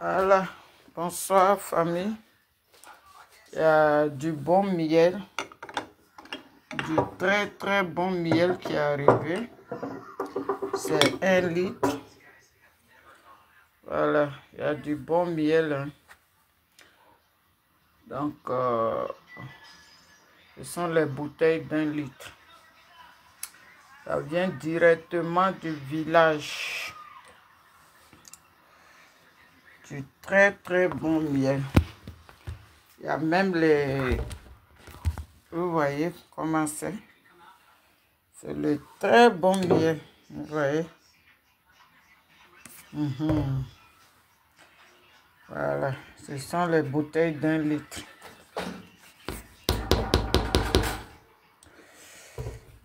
Voilà, bonsoir famille. Il y a du bon miel, du très très bon miel qui est arrivé. C'est 1 litre. Voilà, il y a du bon miel. Hein. Donc, ce sont les bouteilles d'1 litre. Ça vient directement du village. Du très très bon miel. Il y a même les... Vous voyez comment c'est? C'est le très bon miel. Vous voyez? Voilà. Ce sont les bouteilles d'1 litre.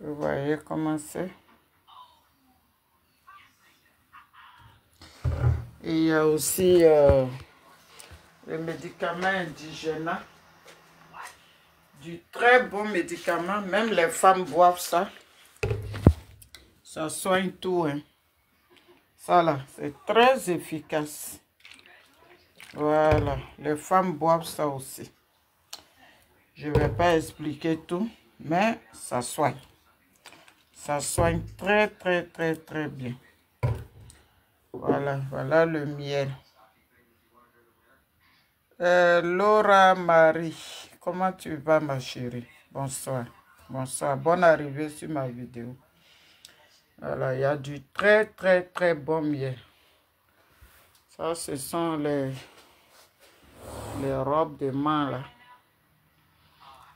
Vous voyez comment c'est? Et il y a aussi le médicament indigène. Du très bon médicament. Même les femmes boivent ça. Ça soigne tout. Hein. Ça là, c'est très efficace. Voilà. Les femmes boivent ça aussi. Je ne vais pas expliquer tout, mais ça soigne. Ça soigne très, très, très, très bien. Voilà, voilà le miel. Laura Marie, comment tu vas ma chérie? Bonsoir. Bonsoir. Bonne arrivée sur ma vidéo. Voilà, il y a du très, très, très bon miel. Ça, ce sont les robes de main là.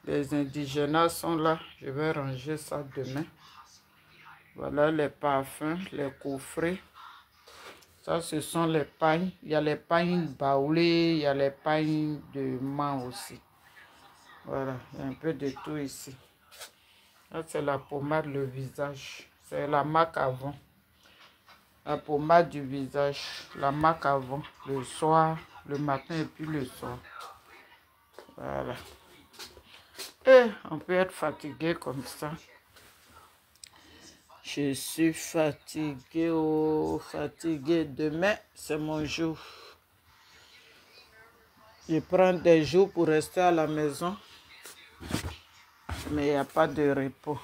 Les indigènes sont là. Je vais ranger ça demain. Voilà les parfums, les coffrets. Ça, ce sont les pagnes. Il y a les pagnes baoulées, il y a les pagnes de main aussi. Voilà, il y a un peu de tout ici. Ça, c'est la pommade, le visage. C'est la marque Avon. La pommade du visage, la marque Avon. Le soir, le matin et puis le soir. Voilà. Et on peut être fatigué comme ça. Je suis fatigué, oh, fatigué. Demain, c'est mon jour. Je prends des jours pour rester à la maison. Mais il n'y a pas de repos.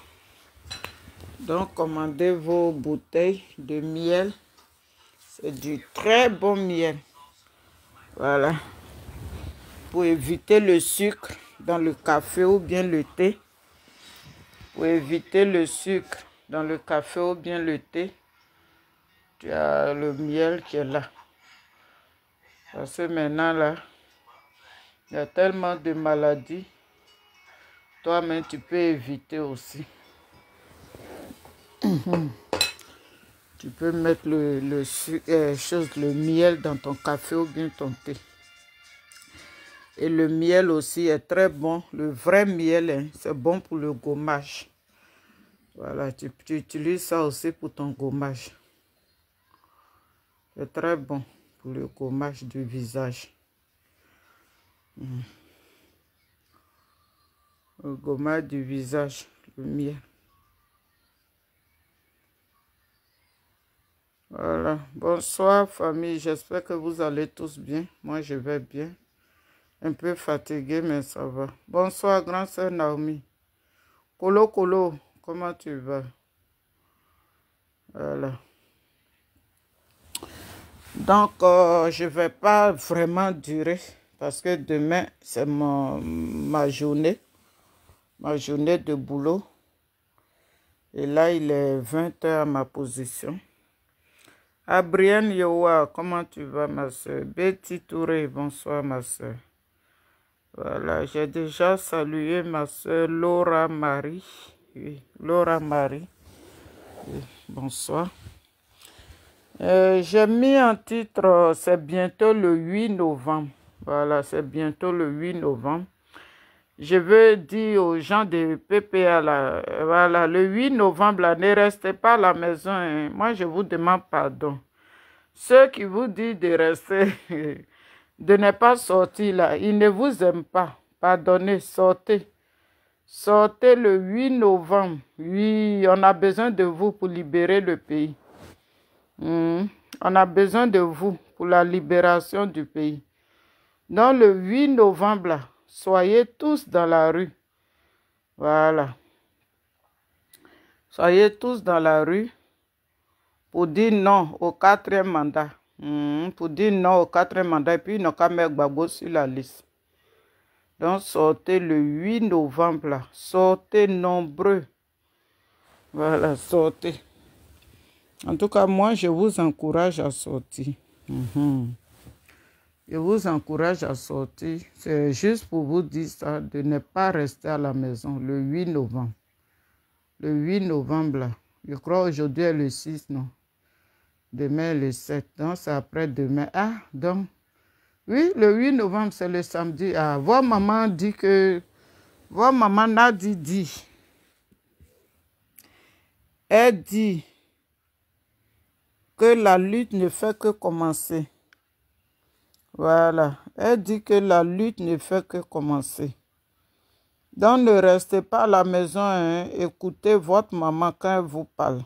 Donc, commandez vos bouteilles de miel. C'est du très bon miel. Voilà. Pour éviter le sucre dans le café ou bien le thé. Pour éviter le sucre dans le café ou bien le thé, tu as le miel qui est là. Parce que maintenant, là, il y a tellement de maladies. Toi-même, tu peux éviter aussi. Tu peux mettre le miel dans ton café ou bien ton thé. Et le miel aussi est très bon. Le vrai miel, hein, c'est bon pour le gommage. Voilà, tu utilises ça aussi pour ton gommage. C'est très bon pour le gommage du visage. Le gommage du visage, le miel. Voilà. Bonsoir famille, j'espère que vous allez tous bien. Moi je vais bien. Un peu fatigué mais ça va. Bonsoir grand sœur Naomi. Kolo Kolo, comment tu vas? Voilà. Donc je vais pas vraiment durer parce que demain c'est ma journée de boulot. Et là il est 20 h à ma position. Abrienne Yowa, comment tu vas ma soeur? Betty Touré, bonsoir ma soeur. Voilà, j'ai déjà salué ma soeur Laura Marie. Oui, Laura Marie. Oui, bonsoir. J'ai mis un titre, c'est bientôt le 8 novembre. Voilà, c'est bientôt le 8 novembre. Je veux dire aux gens de PPA, là, voilà, le 8 novembre, là, ne restez pas à la maison. Hein. Moi, je vous demande pardon. Ceux qui vous disent de rester, de ne pas sortir, là, ils ne vous aiment pas. Pardonnez, sortez. Sortez le 8 novembre. Oui, on a besoin de vous pour libérer le pays. On a besoin de vous pour la libération du pays. Donc le 8 novembre, là, soyez tous dans la rue. Voilà. Soyez tous dans la rue pour dire non au 4e mandat. Pour dire non au 4e mandat. Et puis, ils n'ont qu'à mettre Gbagbo sur la liste. Donc, sortez le 8 novembre, là. Sortez nombreux. Voilà, sortez. En tout cas, moi, je vous encourage à sortir. Je vous encourage à sortir. C'est juste pour vous dire ça, de ne pas rester à la maison le 8 novembre. Le 8 novembre, là. Je crois aujourd'hui est le 6, non? Demain est le 7. Donc, c'est après-demain. Ah, donc, oui, le 8 novembre, c'est le samedi. Ah, votre maman dit que... Votre maman Nadi dit... Elle dit que la lutte ne fait que commencer. Voilà. Elle dit que la lutte ne fait que commencer. Donc, ne restez pas à la maison, hein. Écoutez votre maman quand elle vous parle.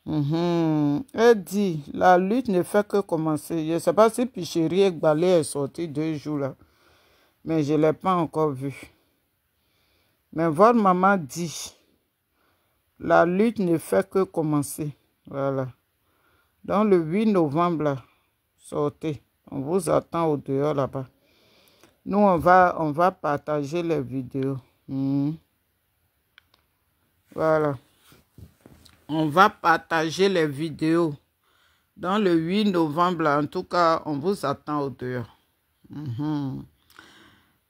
Elle dit, la lutte ne fait que commencer. Je ne sais pas si Picheri et Gbalé est sorti 2 jours là. Mais je ne l'ai pas encore vu. Mais votre maman dit, la lutte ne fait que commencer. Voilà. Donc, le 8 novembre, là, sortez. On vous attend au dehors là-bas. Nous, on va partager les vidéos. Voilà. On va partager les vidéos. Dans le 8 novembre, là, en tout cas, on vous attend au dehors.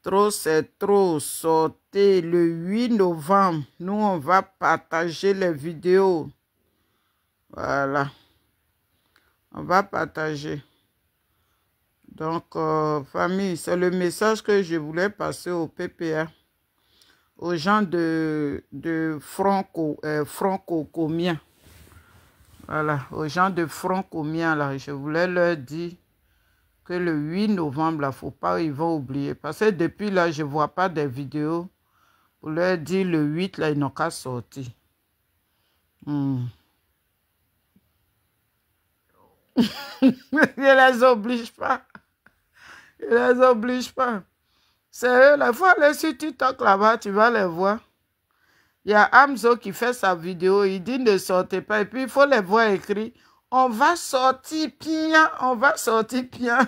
Trop, c'est trop. Sortez le 8 novembre. Nous, on va partager les vidéos. Voilà. On va partager. Donc, famille, c'est le message que je voulais passer au PPA, aux gens de franco-comiens. Voilà, aux gens de franco-comiens, là, je voulais leur dire que le 8 novembre, là, faut pas, ils vont oublier. Parce que depuis là, je ne vois pas des vidéos pour leur dire le 8, là, ils n'ont qu'à sortir. Je les oblige pas. Je les oblige pas. C'est eux, là. Il faut aller sur TikTok là-bas, tu vas les voir. Il y a Hamzo qui fait sa vidéo, il dit ne sortez pas. Et puis il faut les voir écrire. On va sortir bien, on va sortir bien.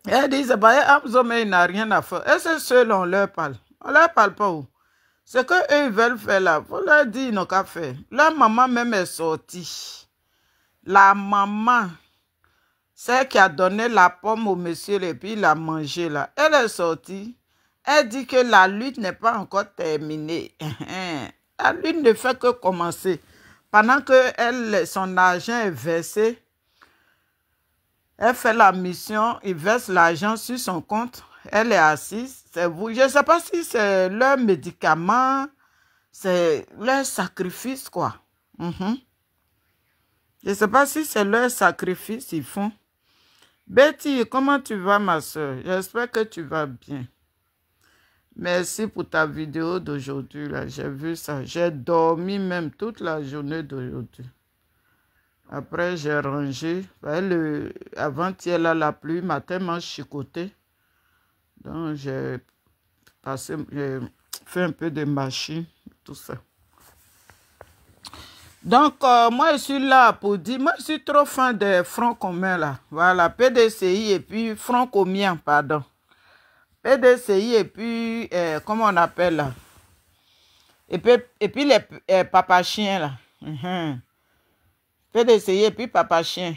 Elle dit, c'est pas Hamzo, mais il n'a rien à faire. Et c'est ceux on leur parle. On leur parle pas où. Ce qu'eux ils veulent faire là, il faut leur dire, ils n'ont qu'à faire. Leur maman même est sortie. La maman, celle qui a donné la pomme au monsieur et puis il a mangé là, elle est sortie. Elle dit que la lutte n'est pas encore terminée. La lutte ne fait que commencer. Pendant que son argent est versé, elle fait la mission, il verse l'argent sur son compte, elle est assise, c'est vous. Je ne sais pas si c'est leur médicament, c'est leur sacrifice, quoi. Je ne sais pas si c'est leur sacrifice qu'ils font. Betty, comment tu vas, ma soeur? J'espère que tu vas bien. Merci pour ta vidéo d'aujourd'hui. J'ai vu ça. J'ai dormi même toute la journée d'aujourd'hui. Après, j'ai rangé. Avant-hier, la pluie m'a tellement chicoté. Donc, j'ai fait un peu de machine, tout ça. Donc, moi, je suis là pour dire, moi, je suis trop fan des Front communs, là. Voilà, PDCI et puis Front commun, pardon. PDCI et puis, comment on appelle, là? Et puis les papa chiens, là. PDCI et puis papa chien.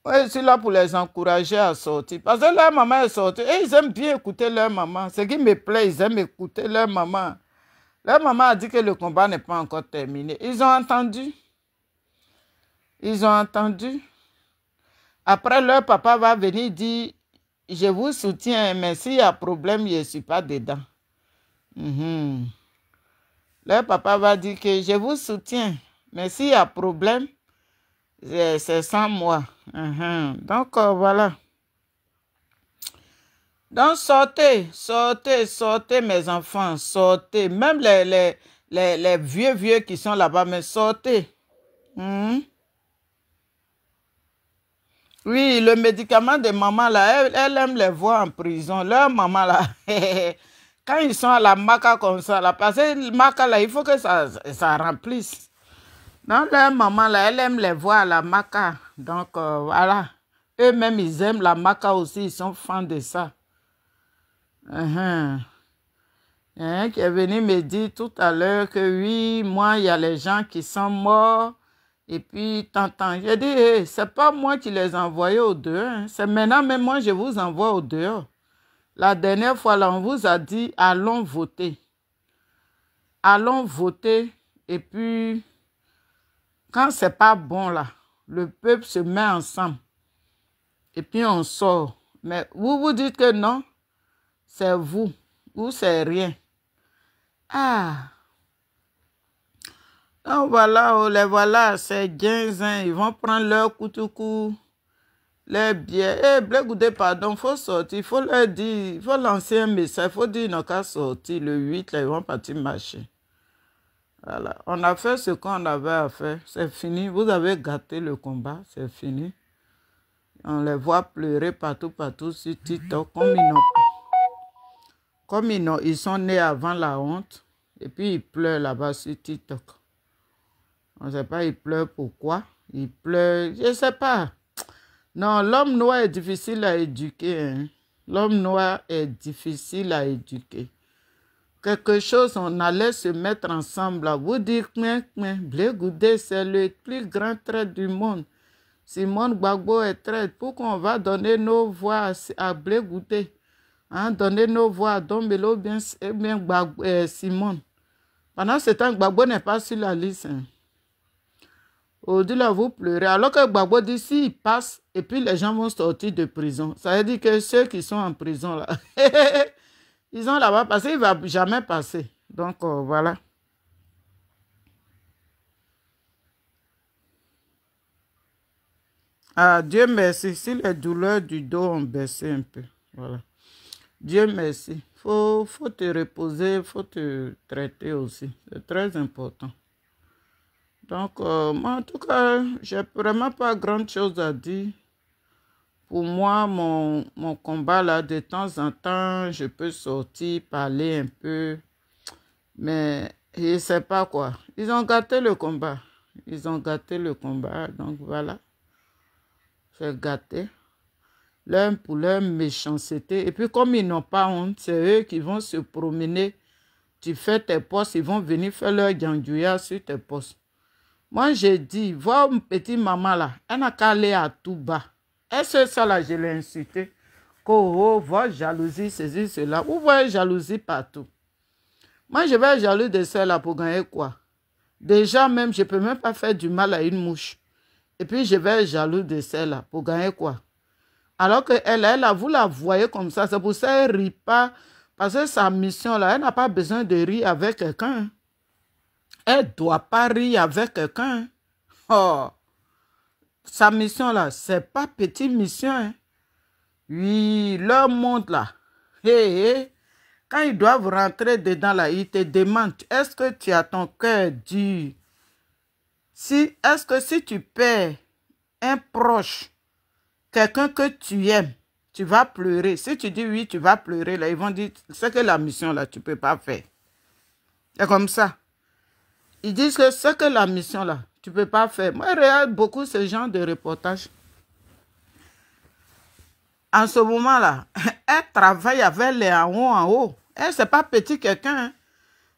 Ouais, je suis là pour les encourager à sortir. Parce que leur maman est sortie. Et ils aiment bien écouter leur maman. Ce qui me plaît, ils aiment écouter leur maman. Leur maman a dit que le combat n'est pas encore terminé. Ils ont entendu. Ils ont entendu. Après, leur papa va venir dire, je vous soutiens, mais s'il y a problème, je ne suis pas dedans. Leur papa va dire que je vous soutiens, mais s'il y a problème, c'est sans moi. Donc, voilà. Donc, sortez, sortez, sortez, mes enfants, sortez. Même les vieux qui sont là-bas, mais sortez. Oui, le médicament de maman, là, elle aime les voir en prison. Leur maman, là, quand ils sont à la maca comme ça, là, parce que le maca, là, il faut que ça remplisse. Donc, leur maman, là, elle aime les voir à la maca. Donc, voilà. Eux-mêmes, ils aiment la maca aussi. Ils sont fans de ça. Il y a un qui est venu me dire tout à l'heure que oui, moi, il y a les gens qui sont morts. Et puis, t'entends. J'ai dit, hey, c'est pas moi qui les ai envoyés au dehors. Hein. C'est maintenant, même moi, je vous envoie au dehors. La dernière fois, là, on vous a dit, allons voter. Allons voter. Et puis, quand c'est pas bon, là, le peuple se met ensemble. Et puis, on sort. Mais vous vous dites que non, c'est vous. Ou c'est rien. Ah! Donc voilà, les voilà, c'est 15 ans, ils vont prendre leur coutou, leur bière. Eh, Blé Goudé, pardon, il faut sortir, il faut leur dire, il faut lancer un message, il faut dire, ils n'ont qu'à sortir, le 8, là, ils vont partir marcher. Voilà, on a fait ce qu'on avait à faire, c'est fini, vous avez gâté le combat, c'est fini. On les voit pleurer partout sur TikTok, comme ils sont nés avant la honte, et puis ils pleurent là-bas sur TikTok. On ne sait pas, il pleure pourquoi. Il pleure, je ne sais pas. Non, l'homme noir est difficile à éduquer. Hein. L'homme noir est difficile à éduquer. Quelque chose, on allait se mettre ensemble à vous dire, Blé Goudé, c'est le plus grand traître du monde. Simone Gbagbo est traître. Pourquoi on va donner nos voix à Blé Goudé? Hein, donner nos voix à Dombelo, bien Simone. Pendant ce temps, Gbagbo n'est pas sur la liste. Hein. Aujourd'hui, là, vous pleurez. Alors que Gbagbo dit, s'il passe, et puis les gens vont sortir de prison. Ça veut dire que ceux qui sont en prison, là, ils ont là-bas passé, il ne va jamais passer. Donc, voilà. Ah, Dieu merci. Si les douleurs du dos ont baissé un peu. Voilà. Dieu merci. Faut te reposer, il faut te traiter aussi. C'est très important. Donc, moi, en tout cas, j'ai vraiment pas grand-chose à dire. Pour moi, mon combat, là, de temps en temps, je peux sortir, parler un peu. Mais je ne sais pas quoi. Ils ont gâté le combat. Ils ont gâté le combat. Donc, voilà. C'est gâté. L'un pour leur méchanceté. Et puis, comme ils n'ont pas honte, c'est eux qui vont se promener. Tu fais tes postes, ils vont venir faire leur gandouilla sur tes postes. Moi, j'ai dit, vois une petite maman là, elle n'a qu'à aller à tout bas. Est-ce que ça là, je l'ai insulté? Voir jalousie, ceci, cela. Vous voyez jalousie partout. Moi, je vais être jaloux de celle-là pour gagner quoi? Déjà, même, je ne peux même pas faire du mal à une mouche. Et puis, je vais être jaloux de celle-là pour gagner quoi? Alors qu'elle, vous la voyez comme ça. C'est pour ça qu'elle ne rit pas. Parce que sa mission, là, elle n'a pas besoin de rire avec quelqu'un. Elle ne doit pas rire avec quelqu'un. Oh, sa mission là, c'est pas petite mission. Hein. Oui, leur monde là. Quand ils doivent rentrer dedans là, ils te demandent, est-ce que tu as ton cœur dur? Est-ce que si tu perds un proche, quelqu'un que tu aimes, tu vas pleurer. Si tu dis oui, tu vas pleurer, là, ils vont dire, c'est que la mission là, tu ne peux pas faire. C'est comme ça. Ils disent que c'est que la mission là, tu ne peux pas faire. Moi, je regarde beaucoup ce genre de reportages. En ce moment-là, elle travaille avec les en haut. Elle, ce n'est pas petit quelqu'un. Hein.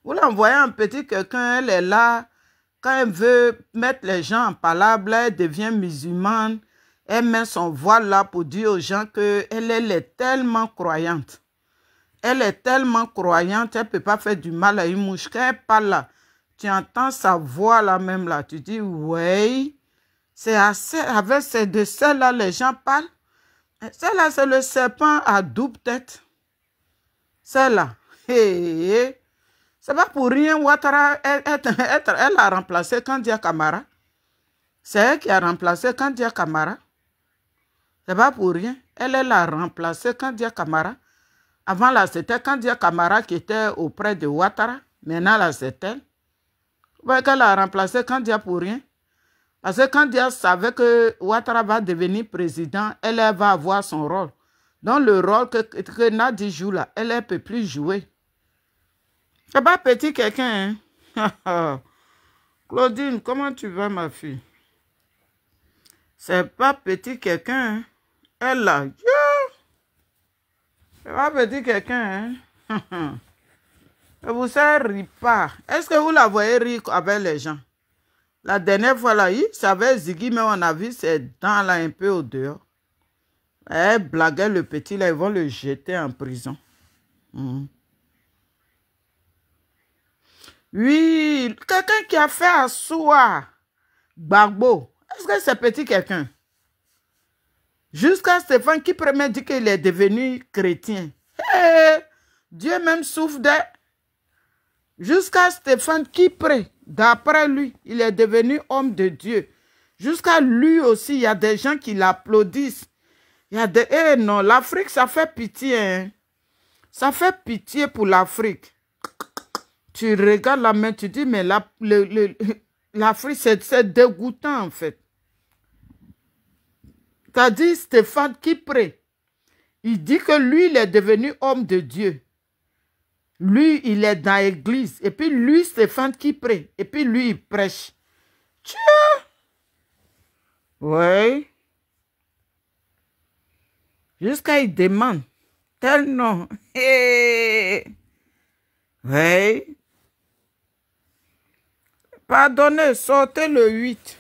Vous l'envoyez un petit quelqu'un, elle est là. Quand elle veut mettre les gens en palabre, elle devient musulmane. Elle met son voile là pour dire aux gens qu'elle est tellement croyante. Elle est tellement croyante, elle ne peut pas faire du mal à une mouche. Quand elle parle là, tu entends sa voix là même là. Tu dis, oui, c'est avec de celle-là, les gens parlent. Celle-là, c'est le serpent à double tête. Celle-là. C'est pas pour rien, Ouattara, elle a remplacé Kandia Camara. C'est elle qui a remplacé Kandia Camara. C'est pas pour rien. Elle a remplacé Kandia Camara. Avant là, c'était Kandia Camara qui était auprès de Ouattara. Maintenant là, c'est elle. Vous voyez qu'elle a remplacé Kandia pour rien. Parce que Kandia savait que Ouattara va devenir président, elle va avoir son rôle. Dans le rôle que Nadi joue là, elle ne peut plus jouer. C'est pas petit quelqu'un, hein? Claudine, comment tu vas, ma fille? C'est pas petit quelqu'un, hein? Elle là, c'est pas petit quelqu'un, hein? Vous savez, rit pas. Est-ce que vous la voyez rire avec les gens? La dernière fois là, c'est avec Ziggy, mais on a vu ses dents là un peu au dehors. Elle blaguait le petit là, ils vont le jeter en prison. Oui, quelqu'un qui a fait asseoir Gbagbo. Est-ce que c'est petit quelqu'un? Jusqu'à Stéphane qui premier dit qu'il est devenu chrétien. Hey, Dieu même souffre d'elle. Jusqu'à Stéphane qui prie, d'après lui, il est devenu homme de Dieu. Jusqu'à lui aussi, il y a des gens qui l'applaudissent. Il y a des... Eh non, l'Afrique, ça fait pitié. Hein? Ça fait pitié pour l'Afrique. Tu regardes la main, tu dis, mais l'Afrique, c'est dégoûtant en fait. Tu as dit Stéphane qui prie. Il dit que lui, il est devenu homme de Dieu. Lui, il est dans l'église. Et puis lui, Stéphane qui prie. Et puis lui, il prêche. Tiens! Oui. Jusqu'à il demande. Tel nom. Hey. Oui. Pardonnez, sortez le 8.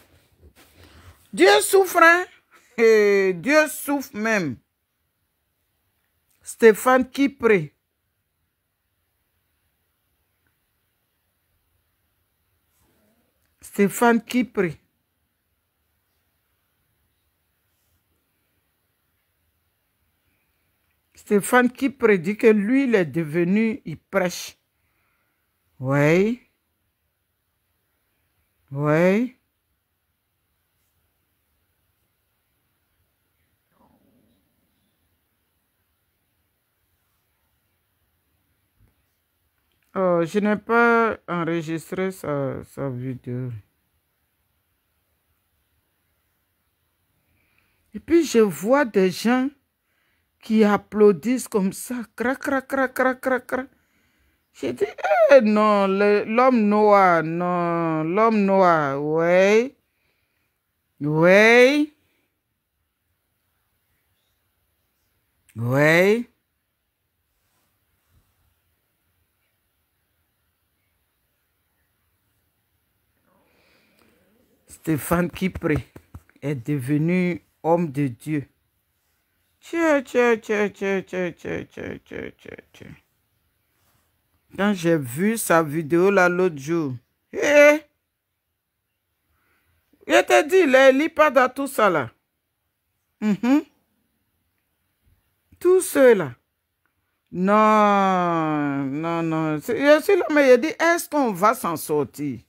Dieu souffre, hein? Et Dieu souffre même. Stéphane qui prie. Stéphane qui prie. Stéphane qui prédit que lui, il est devenu, il prêche. Oui. Oui. Oh, je n'ai pas enregistré sa vidéo. Et puis, je vois des gens qui applaudissent comme ça. Crac, crac, crac, crac, crac, crac. J'ai dit, non, l'homme noir, non, l'homme noir, oui. Oui. Oui. Stéphane Kipré est devenu homme de Dieu. Tiens. Quand j'ai vu sa vidéo là l'autre jour, je te dis, il lit pas dans tout ça là. Tout cela. Non. Je suis là, mais il dit, est-ce qu'on va s'en sortir?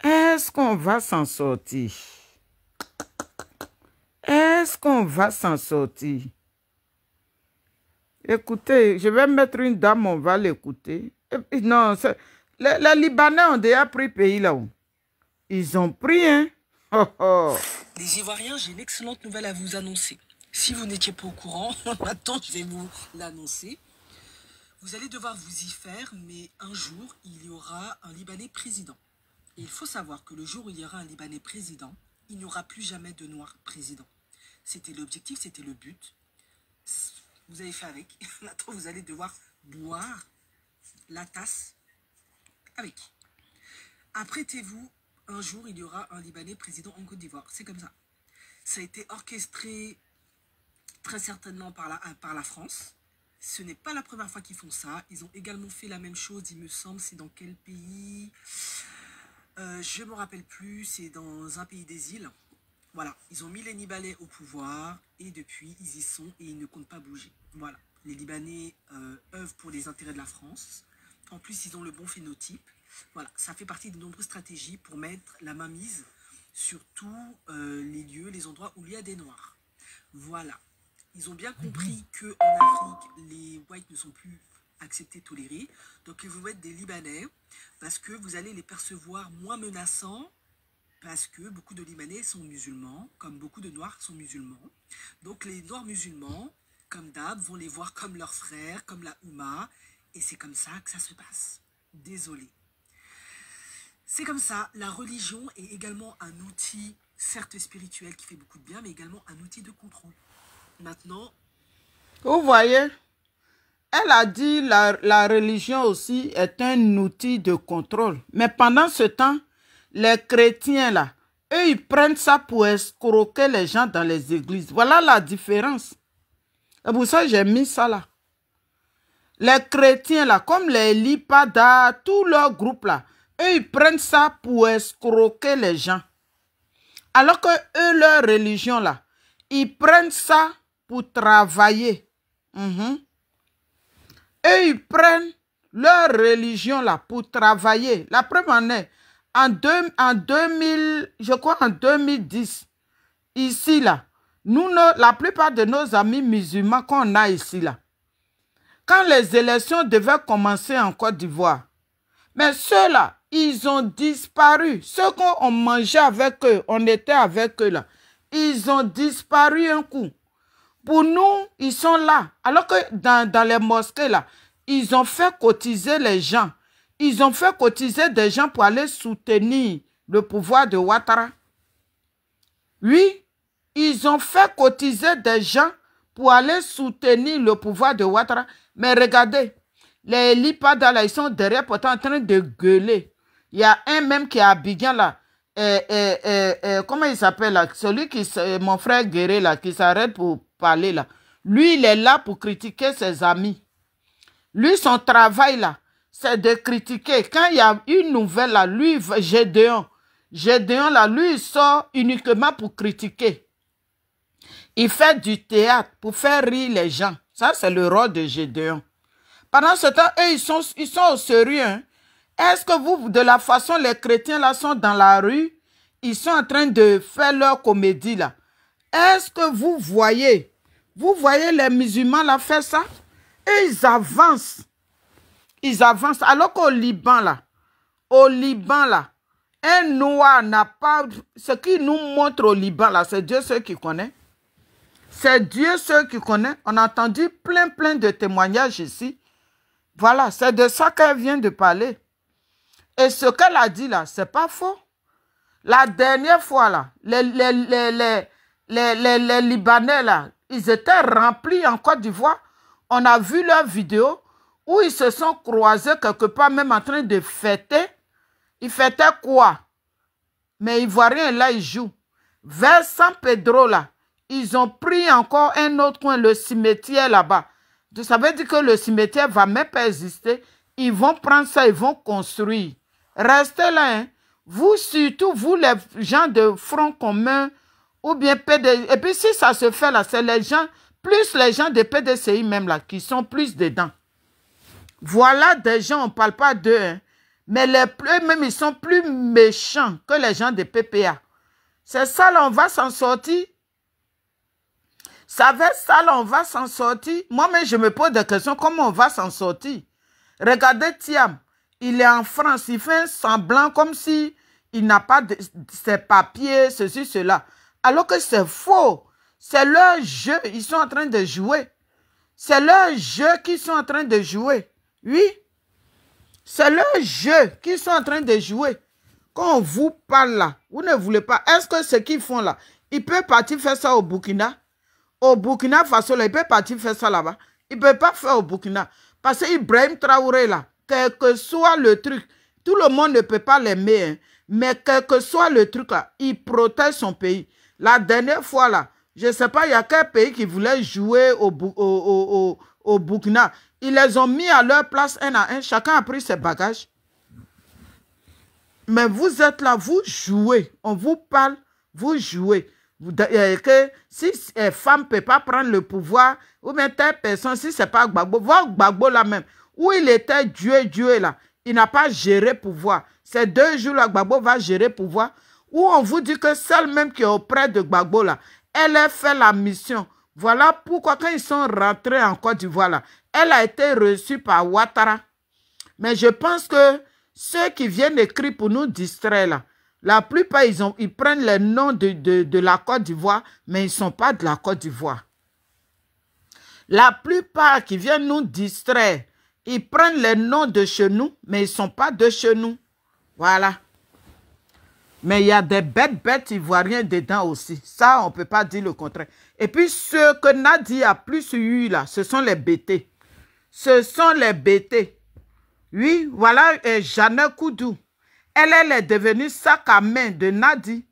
Est-ce qu'on va s'en sortir? Est-ce qu'on va s'en sortir? Écoutez, je vais mettre une dame, on va l'écouter. Non, les Libanais ont déjà pris pays là-haut. Ils ont pris, hein? Les Ivoiriens, j'ai une excellente nouvelle à vous annoncer. Si vous n'étiez pas au courant, maintenant je vais vous l'annoncer. Vous allez devoir vous y faire, mais un jour, il y aura un Libanais président. Et il faut savoir que le jour où il y aura un Libanais président, il n'y aura plus jamais de Noir président. C'était l'objectif, c'était le but. Vous avez fait avec. Maintenant, vous allez devoir boire la tasse avec. Apprêtez-vous, un jour, il y aura un Libanais président en Côte d'Ivoire. C'est comme ça. Ça a été orchestré très certainement par la France. Ce n'est pas la première fois qu'ils font ça. Ils ont également fait la même chose, il me semble. C'est dans quel pays? Je ne me rappelle plus. C'est dans un pays des îles. Voilà, ils ont mis les Libanais au pouvoir et depuis, ils y sont et ils ne comptent pas bouger. Voilà, les Libanais œuvrent pour les intérêts de la France. En plus, ils ont le bon phénotype. Voilà, ça fait partie de nombreuses stratégies pour mettre la mainmise sur tous les lieux, les endroits où il y a des Noirs. Voilà. Ils ont bien compris qu'en Afrique, les Whites ne sont plus acceptés, tolérés. Donc, ils vont mettre des Libanais parce que vous allez les percevoir moins menaçants parce que beaucoup de Libanais sont musulmans, comme beaucoup de Noirs sont musulmans. Donc, les Noirs musulmans, comme d'hab, vont les voir comme leurs frères, comme la Oumma. Et c'est comme ça que ça se passe. Désolé. C'est comme ça. La religion est également un outil, certes spirituel, qui fait beaucoup de bien, mais également un outil de contrôle. Maintenant, vous voyez, elle a dit la religion aussi est un outil de contrôle. Mais pendant ce temps, les chrétiens là, eux ils prennent ça pour escroquer les gens dans les églises. Voilà la différence. Et pour ça j'ai mis ça là. Les chrétiens là, comme les Lipada, tout leur groupe là, eux ils prennent ça pour escroquer les gens. Alors que eux, leur religion là, ils prennent ça pour travailler. Eux, ils prennent leur religion là pour travailler. La preuve en est, en 2000, je crois en 2010, ici là, la plupart de nos amis musulmans qu'on a ici là, quand les élections devaient commencer en Côte d'Ivoire, mais ceux-là, ils ont disparu. Ceux qu'on mangeait avec eux, on était avec eux là, ils ont disparu un coup. Pour nous, ils sont là. Alors que dans les mosquées, là, ils ont fait cotiser les gens. Ils ont fait cotiser des gens pour aller soutenir le pouvoir de Ouattara. Oui, ils ont fait cotiser des gens pour aller soutenir le pouvoir de Ouattara. Mais regardez, les Lipada, là, ils sont derrière, pourtant en train de gueuler. Il y a un même qui est à Abidjan, là. Comment il s'appelle là? Celui qui, mon frère Guéré là, qui s'arrête pour parler là. Lui, il est là pour critiquer ses amis. Lui, son travail là, c'est de critiquer. Quand il y a une nouvelle là, lui, Gédéon là, lui, il sort uniquement pour critiquer. Il fait du théâtre pour faire rire les gens. Ça, c'est le rôle de Gédéon. Pendant ce temps, eux, ils sont au sérieux. Hein? Est-ce que vous, de la façon les chrétiens là sont dans la rue, ils sont en train de faire leur comédie là. Est-ce que vous voyez les musulmans là faire ça? Et ils avancent. Ils avancent. Alors qu'au Liban là, un noir n'a pas... Ce qui nous montre au Liban là, c'est Dieu seul qui connaît. C'est Dieu seul qui connaît. On a entendu plein de témoignages ici. Voilà, c'est de ça qu'elle vient de parler. Et ce qu'elle a dit là, c'est pas faux. La dernière fois là, les Libanais là, ils étaient remplis en Côte d'Ivoire. On a vu leurs vidéos où ils se sont croisés quelque part même en train de fêter. Ils fêtaient quoi? Mais Ivoiriens là, ils jouent. Vers San Pedro là, ils ont pris encore un autre coin, le cimetière là-bas. Ça veut dire que le cimetière va même pas exister. Ils vont prendre ça, ils vont construire. Restez là, hein. Vous, surtout, vous, les gens de Front commun ou bien PDCI. Et puis, si ça se fait là, c'est les gens, plus les gens de PDCI même là, qui sont plus dedans. Voilà des gens, on ne parle pas d'eux, hein. Mais eux-mêmes, ils sont plus méchants que les gens de PPA. C'est ça, là, on va s'en sortir. Ça va être ça, là, on va s'en sortir. Moi-même, je me pose des questions, comment on va s'en sortir? Regardez Thiam, il est en France, il fait un semblant comme si il n'a pas ses papiers, ceci, cela. Alors que c'est faux. C'est leur jeu, ils sont en train de jouer. C'est leur jeu qu'ils sont en train de jouer. Oui. C'est leur jeu qu'ils sont en train de jouer. Quand on vous parle là, vous ne voulez pas. Est-ce que ce qu'ils font là, ils peuvent partir faire ça au Burkina? Au Burkina Faso, là, ils peuvent partir faire ça là-bas. Ils ne peuvent pas faire au Burkina. Parce qu'Ibrahim Traoré là, quel que soit le truc, tout le monde ne peut pas l'aimer. Hein, mais quel que soit le truc là, il protège son pays. La dernière fois, là, je ne sais pas, il y a quel pays qui voulait jouer au Burkina. Ils les ont mis à leur place un à un. Chacun a pris ses bagages. Mais vous êtes là, vous jouez. On vous parle, vous jouez. Que si femme ne peut pas prendre le pouvoir, ou bien telle personne, si ce n'est pas Gbagbo, voir Gbagbo là même, où il était Dieu là, il n'a pas géré pouvoir. Ces 2 jours là, Gbagbo va gérer pouvoir. Où on vous dit que celle même qui est auprès de Gbagbo là, elle a fait la mission. Voilà pourquoi quand ils sont rentrés en Côte d'Ivoire là, elle a été reçue par Ouattara. Mais je pense que ceux qui viennent écrire pour nous distraire là, la plupart ils prennent le nom de la Côte d'Ivoire, mais ils ne sont pas de la Côte d'Ivoire. La plupart qui viennent nous distraire, ils prennent le nom de chez nous, mais ils ne sont pas de chez nous. Voilà. Mais il y a des bêtes ivoiriens dedans aussi. Ça, on ne peut pas dire le contraire. Et puis, ceux que Nadi a plus eu là, ce sont les BT. Ce sont les BT. Oui, voilà Jeanne Koudou. Elle est devenue sac à main de Nadi.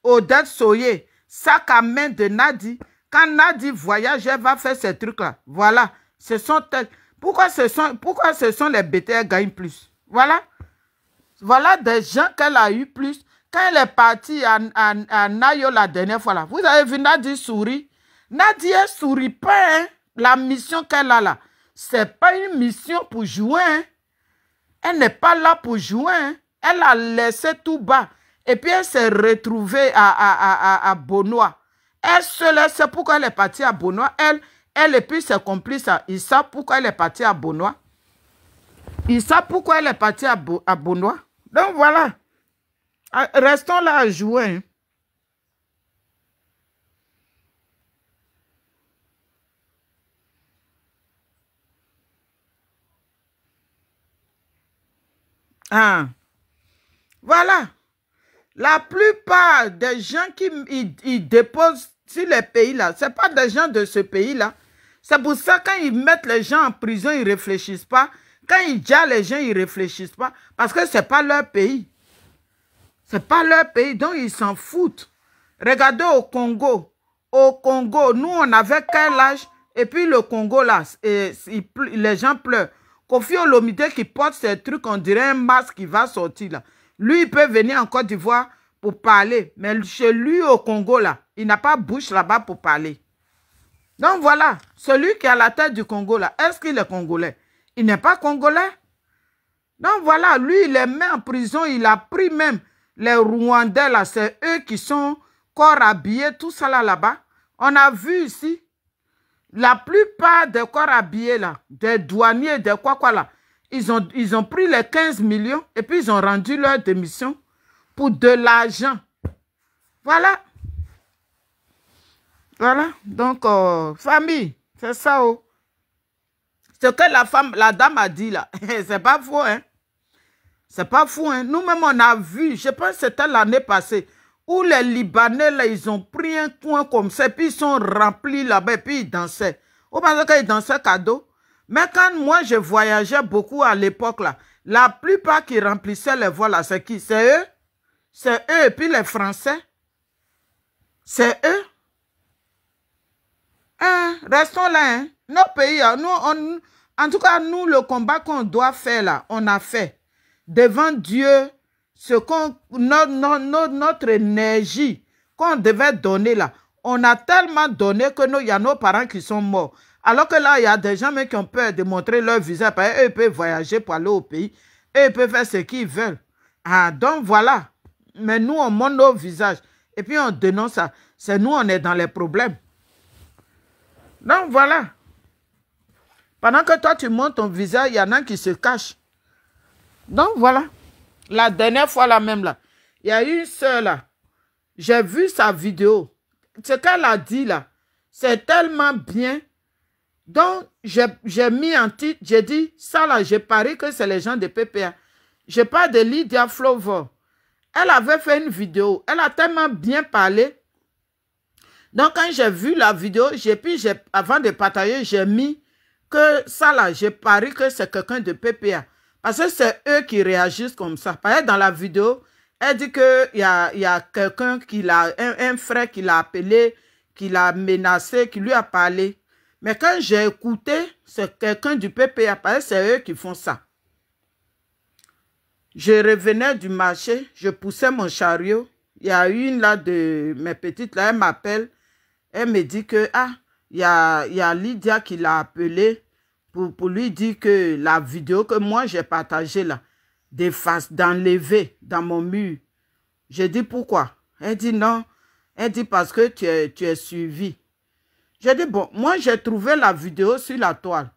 Odette Soye, sac à main de Nadi. Quand Nadi voyage, elle va faire ces trucs-là. Voilà. Ce sont elles. Pourquoi ce sont les BT qui gagnent plus? Voilà. Voilà des gens qu'elle a eu plus. Quand elle est partie à Nayo la dernière fois, là, vous avez vu Nadi sourit. Nadi, elle ne sourit pas. Hein. La mission qu'elle a là, ce n'est pas une mission pour jouer. Hein. Elle n'est pas là pour jouer. Hein. Elle a laissé tout bas. Et puis elle s'est retrouvée à Bonois. Elle seule, c'est pourquoi elle est partie à Bonois. Elle et puis ses complices, ils savent pourquoi elle est partie à Bonois. Ils savent pourquoi elle est partie à Bonois. Donc voilà. Restons là à jouer. Ah. Voilà. La plupart des gens qui ils déposent sur les pays là, ce n'est pas des gens de ce pays là. C'est pour ça quand ils mettent les gens en prison, ils ne réfléchissent pas. Quand ils gèrent les gens, ils ne réfléchissent pas. Parce que ce n'est pas leur pays. Ce n'est pas leur pays, donc ils s'en foutent. Regardez au Congo. Au Congo, nous, on avait quel âge? Et puis le Congo, là, les gens pleurent. Kofi Olomide qui porte ces trucs, on dirait un masque qui va sortir, là. Lui, il peut venir en Côte d'Ivoire pour parler. Mais chez lui, au Congo, là, il n'a pas bouche là-bas pour parler. Donc voilà, celui qui est à la tête du Congo, là, est-ce qu'il est congolais? Il n'est pas congolais. Donc voilà, lui, il les met en prison. Il a pris même les Rwandais, là, c'est eux qui sont corps habillés, tout ça là-bas. On a vu ici, la plupart des corps habillés, là, des douaniers, des quoi là, ils ont pris les 15 millions et puis ils ont rendu leur démission pour de l'argent. Voilà. Voilà. Donc, famille, c'est ça. Oh. Ce que la dame a dit là, c'est pas faux, hein. C'est pas fou, hein. Nous-mêmes, on a vu, je pense que c'était l'année passée, où les Libanais, là, ils ont pris un coin comme ça, puis ils sont remplis là-bas, et puis ils dansaient. Vous pensez qu'ils dansaient cadeau? Mais quand moi, je voyageais beaucoup à l'époque, là, la plupart qui remplissaient les voies, là, c'est qui? C'est eux. C'est eux, et puis les Français. C'est eux. Hein? Restons là, hein. Nos pays, nous, en tout cas, nous, le combat qu'on doit faire, là, on a fait. Devant Dieu, notre énergie qu'on devait donner là, on a tellement donné que il y a nos parents qui sont morts. Alors que là, il y a des gens même qui ont peur de montrer leur visage. Parce qu'eux, ils peuvent voyager pour aller au pays. Eux, ils peuvent faire ce qu'ils veulent. Ah, donc voilà. Mais nous, on montre nos visages. Et puis, on dénonce ça. C'est nous, on est dans les problèmes. Donc voilà. Pendant que toi, tu montres ton visage, il y en a qui se cachent. Donc voilà, la dernière fois là même là, il y a une soeur là, j'ai vu sa vidéo. Ce qu'elle a dit là, c'est tellement bien. Donc j'ai mis en titre, j'ai dit, ça là, j'ai parié que c'est les gens de PPA. Je parle de Lydia Flover. Elle avait fait une vidéo, elle a tellement bien parlé. Donc quand j'ai vu la vidéo, avant de partager, j'ai mis que ça là, j'ai parié que c'est quelqu'un de PPA. Parce que c'est eux qui réagissent comme ça. Par exemple, dans la vidéo, Elle dit qu'il y a quelqu'un qui l'a, un frère qui l'a appelé, qui l'a menacé, qui lui a parlé. Mais quand j'ai écouté, c'est quelqu'un du PPA, c'est eux qui font ça. Je revenais du marché, je poussais mon chariot. Il y a une là de mes petites, là, elle m'appelle. Elle me dit que, il y a Lydia qui l'a appelé pour lui dire que la vidéo que moi j'ai partagée là, d'enlever dans mon mur. J'ai dit pourquoi? Elle dit non. Elle dit parce que tu es suivi. J'ai dit bon, moi j'ai trouvé la vidéo sur la toile.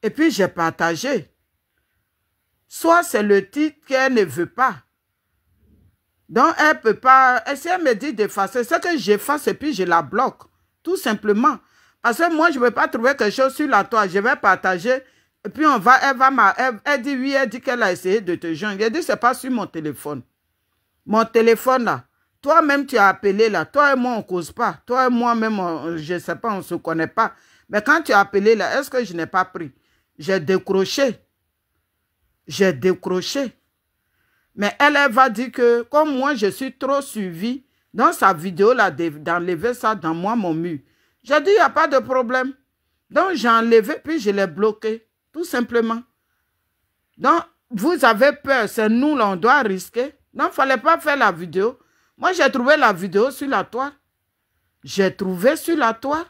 Et puis j'ai partagé. Soit c'est le titre qu'elle ne veut pas. Donc elle ne peut pas. Et si elle me dit d'effacer, c'est que j'efface et puis je la bloque. Tout simplement. Parce que moi je ne peux pas trouver quelque chose sur la toile. Je vais partager. Et puis elle dit oui, elle dit qu'elle a essayé de te joindre. Elle dit c'est pas sur mon téléphone. Mon téléphone là. Toi-même tu as appelé là. Toi et moi on ne cause pas. Toi et moi même, je ne sais pas, on ne se connaît pas. Mais quand tu as appelé là, est-ce que je n'ai pas pris? J'ai décroché. J'ai décroché. Mais elle va dire que comme moi je suis trop suivi dans sa vidéo là d'enlever ça dans mon mur. J'ai dit il n'y a pas de problème. Donc j'ai enlevé puis je l'ai bloqué. Tout simplement. Donc, vous avez peur, c'est nous, là, on doit risquer. Donc, il ne fallait pas faire la vidéo. Moi, j'ai trouvé la vidéo sur la toile. J'ai trouvé sur la toile.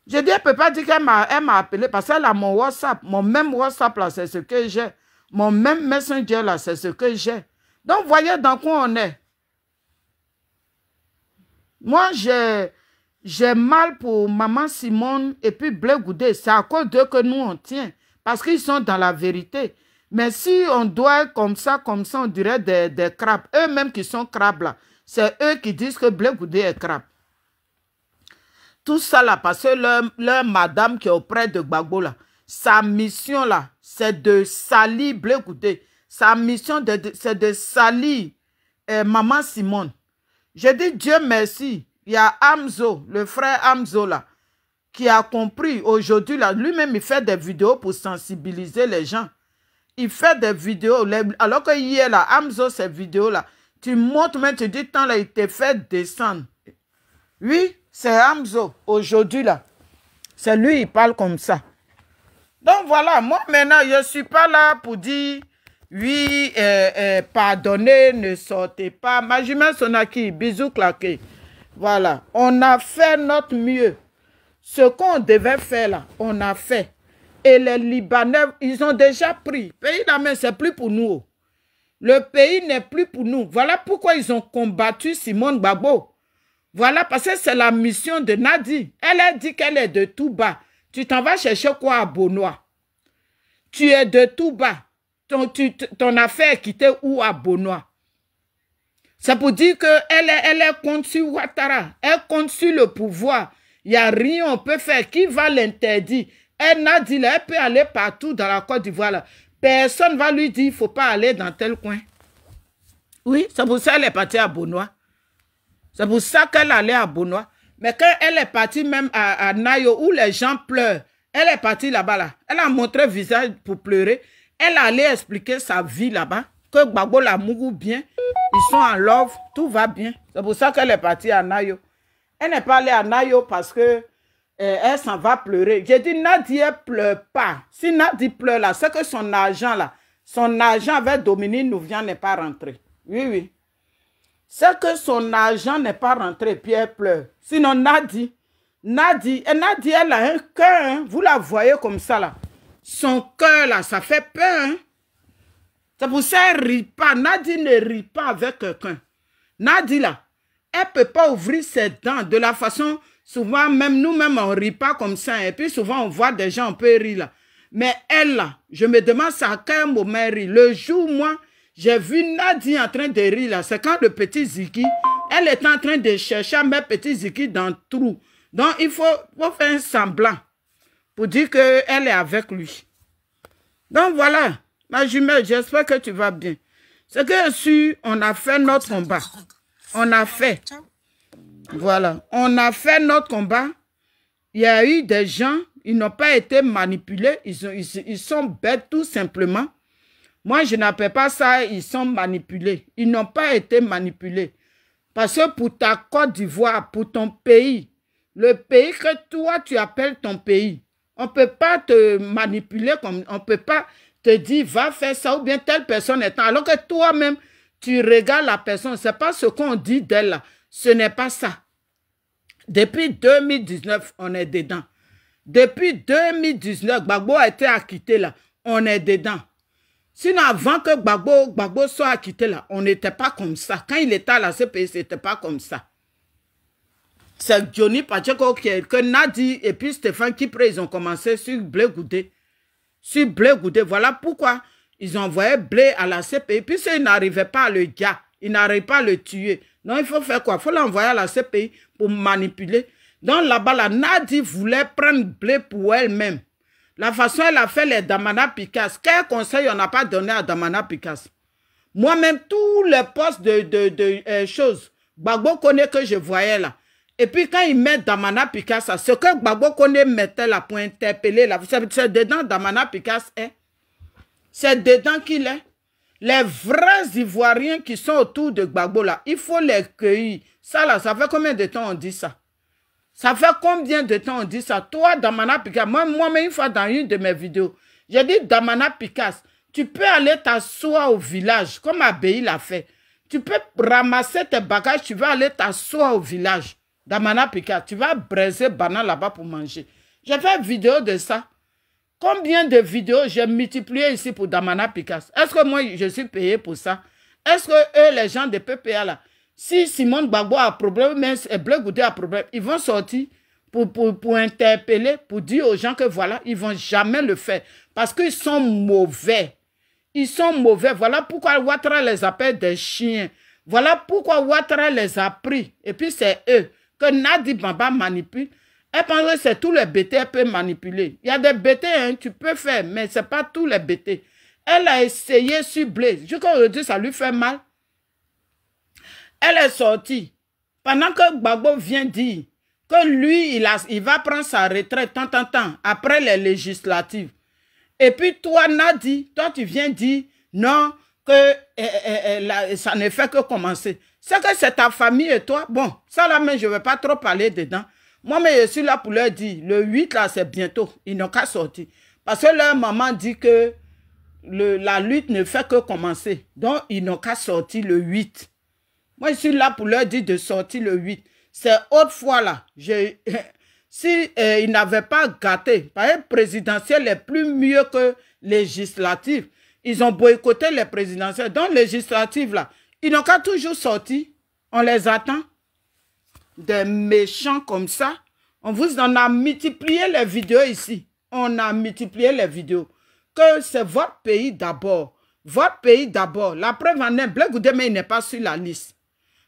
J'ai dit, elle ne peut pas dire qu'elle m'a appelé parce qu'elle a mon WhatsApp. Mon même WhatsApp, là, c'est ce que j'ai. Mon même Messenger, là, c'est ce que j'ai. Donc, voyez dans quoi on est. Moi, j'ai mal pour Maman Simone et puis Blé Goudé. C'est à cause d'eux que nous, on tient. Parce qu'ils sont dans la vérité. Mais si on doit être comme ça, on dirait des crabes. Eux-mêmes qui sont crabes là. C'est eux qui disent que Blé Goudé est crabe. Tout ça là, parce que leur madame qui est auprès de Gbagbo là, sa mission là, c'est de salir Blé Goudé. Sa mission, c'est de salir Maman Simone. Je dis Dieu merci. Il y a Amzo, le frère Amzo là, qui a compris aujourd'hui là, lui-même il fait des vidéos pour sensibiliser les gens. Il fait des vidéos, alors que hier là, Amzo, ces vidéos là, tu montres même, tu dis tant là, il te fait descendre. Oui, c'est Amzo, aujourd'hui là. C'est lui, il parle comme ça. Donc voilà, moi maintenant, je ne suis pas là pour dire, oui, pardonnez, ne sortez pas. Majima Sonaki, bisous claqués. Voilà, on a fait notre mieux. Ce qu'on devait faire là, on a fait. Et les Libanais, ils ont déjà pris. Pays la main, c'est plus pour nous. Le pays n'est plus pour nous. Voilà pourquoi ils ont combattu Simone Gbagbo. Voilà, parce que c'est la mission de Nadi. Elle a dit qu'elle est de Touba. Tu t'en vas chercher quoi à Bonois? Tu es de Touba. Ton affaire est quittée où à Bonois? C'est pour dire qu'elle est contre sur Ouattara. Elle compte sur le pouvoir. Il n'y a rien qu'on peut faire. Qui va l'interdire? Elle n'a dit, elle peut aller partout dans la Côte d'Ivoire. Personne ne va lui dire, il ne faut pas aller dans tel coin. Oui, c'est pour ça qu'elle est partie à Bonois. C'est pour ça qu'elle allait à Bonois. Mais quand elle est partie même à Nayo, où les gens pleurent, elle est partie là-bas. Là. Elle a montré le visage pour pleurer. Elle allait expliquer sa vie là-bas. Que Gbagbo la mourou bien. Ils sont en love. Tout va bien. C'est pour ça qu'elle est partie à Nayo. Elle n'est pas allée à Nayo parce que elle s'en va pleurer. J'ai dit, Nadi, elle pleure pas. Si Nadi pleure là, c'est que son argent avec Dominique Nouvian n'est pas rentré. Oui, oui. C'est que son argent n'est pas rentré, puis elle pleure. Sinon, Nadi, elle a un cœur, hein. Vous la voyez comme ça, là. Son cœur, là, ça fait peur, hein. C'est pour ça qu'elle ne rit pas. Nadi ne rit pas avec quelqu'un. Nadi, là, elle ne peut pas ouvrir ses dents de la façon... Souvent, même nous-mêmes, on ne rit pas comme ça. Et puis souvent, on voit des gens, on peut rire, là. Mais elle, là, je me demande ça à quel moment elle rit. Le jour, moi... J'ai vu Nadi en train de rire là. C'est quand le petit Ziki, elle est en train de chercher à mettre petit Ziki dans le trou. Donc, il faut faire un semblant pour dire qu'elle est avec lui. Donc, voilà. Ma jumelle, j'espère que tu vas bien. C'est que on a fait notre combat. On a fait. Voilà. On a fait notre combat. Il y a eu des gens, ils n'ont pas été manipulés. Ils sont bêtes tout simplement. Moi, je n'appelle pas ça, ils sont manipulés. Ils n'ont pas été manipulés. Parce que pour ta Côte d'Ivoire, pour ton pays, le pays que toi, tu appelles ton pays, on ne peut pas te manipuler, comme on ne peut pas te dire, va faire ça, ou bien telle personne est en. Alors que toi-même, tu regardes la personne, ce n'est pas ce qu'on dit d'elle là. Ce n'est pas ça. Depuis 2019, on est dedans. Depuis 2019, Gbagbo a été acquitté là. On est dedans. Sinon, avant que Gbagbo soit acquitté là, on n'était pas comme ça. Quand il était à la CPI, ce n'était pas comme ça. C'est Johnny Pacheco que Nadi et puis Stéphane Kipré, ils ont commencé sur Blé Goudé. Sur Blé Goudé. Voilà pourquoi ils ont envoyé Blé à la CPI. Puis ils n'arrivaient pas à le gars. Ils n'arrivaient pas à le tuer. Non, il faut faire quoi? Il faut l'envoyer à la CPI pour manipuler. Donc là-bas, la Nadi voulait prendre Blé pour elle-même. La façon elle a fait les Damana Picasse. Quel conseil on n'a pas donné à Damana Picasse? Moi-même, tous les postes de choses, Gbagbo connaît que je voyais là. Et puis quand ils mettent Damana Picasse, ce que Gbagbo connaît mettait là pour interpeller là, c'est dedans Damana Picasse est. C'est dedans qu'il est. Les vrais Ivoiriens qui sont autour de Gbagbo là, il faut les cueillir. Ça là, ça fait combien de temps on dit ça? Ça fait combien de temps on dit ça? Toi, Damana Picasse, moi-même, une fois dans une de mes vidéos, j'ai dit, Damana Picasse, tu peux aller t'asseoir au village, comme Abéi l'a fait. Tu peux ramasser tes bagages, tu vas aller t'asseoir au village. Damana Picasse, tu vas braiser banane là-bas pour manger. J'ai fait une vidéo de ça. Combien de vidéos j'ai multiplié ici pour Damana Picasse? Est-ce que moi, je suis payé pour ça? Est-ce que eux, les gens de PPA là, si Simone Gbagbo a un problème, mais Blé Goudé a un problème, ils vont sortir pour interpeller, pour dire aux gens que voilà, ils ne vont jamais le faire. Parce qu'ils sont mauvais. Ils sont mauvais. Voilà pourquoi Ouattara les appelle des chiens. Voilà pourquoi Ouattara les a pris. Et puis c'est eux que Nadi Bamba manipule. Elle pense que c'est tous les BT qu'elle peut manipuler. Il y a des BT, hein, tu peux faire, mais ce n'est pas tous les BT. Elle a essayé sur Blé. Jusqu'aujourd'hui, ça lui fait mal. Elle est sortie. Pendant que Gbagbo vient dire que lui, il va prendre sa retraite tant, après les législatives. Et puis toi, Nadi, toi, tu viens dire non, que ça ne fait que commencer. C'est que c'est ta famille et toi. Bon, ça là, mais je ne vais pas trop parler dedans. Moi, mais je suis là pour leur dire, le 8 là, c'est bientôt. Ils n'ont qu'à sortir. Parce que leur maman dit que la lutte ne fait que commencer. Donc, ils n'ont qu'à sortir le 8. Moi, je suis là pour leur dire de sortir le 8. C'est autrefois là. Si ils n'avaient pas gâté, par exemple, présidentielle est plus mieux que législative. Ils ont boycotté les présidentielles. Donc, législative là, ils n'ont qu'à toujours sortir. On les attend. Des méchants comme ça. On vous en a multiplié les vidéos ici. On a multiplié les vidéos. Que c'est votre pays d'abord. Votre pays d'abord. La preuve en est, Blé Goudé, mais il n'est pas sur la liste.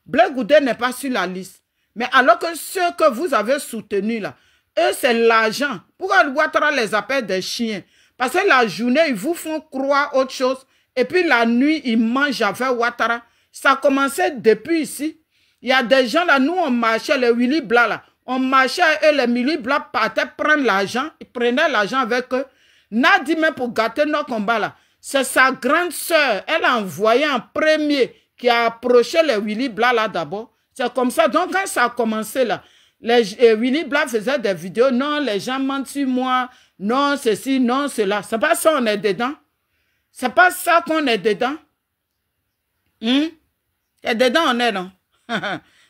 Blé Goudé n'est pas sur la liste. Mais alors que ceux que vous avez soutenus là, eux c'est l'argent. Pourquoi Ouattara les appelle des chiens? Parce que la journée, ils vous font croire autre chose. Et puis la nuit, ils mangent avec Ouattara. Ça a commencé depuis ici. Il y a des gens là, nous on marchait, les Willy Blanc là. On marchait et les Willy Blanc partaient prendre l'argent. Ils prenaient l'argent avec eux. Nadi même pour gâter nos combats là. C'est sa grande sœur. Elle a envoyé en premier qui a approché les Willy Blanc là d'abord. C'est comme ça. Donc, quand ça a commencé là, les Willy Blanc faisaient des vidéos. Non, les gens mentent sur moi. Non, ceci, non, cela. C'est pas ça qu'on est dedans. C'est pas ça qu'on est dedans. Et dedans, on est, non?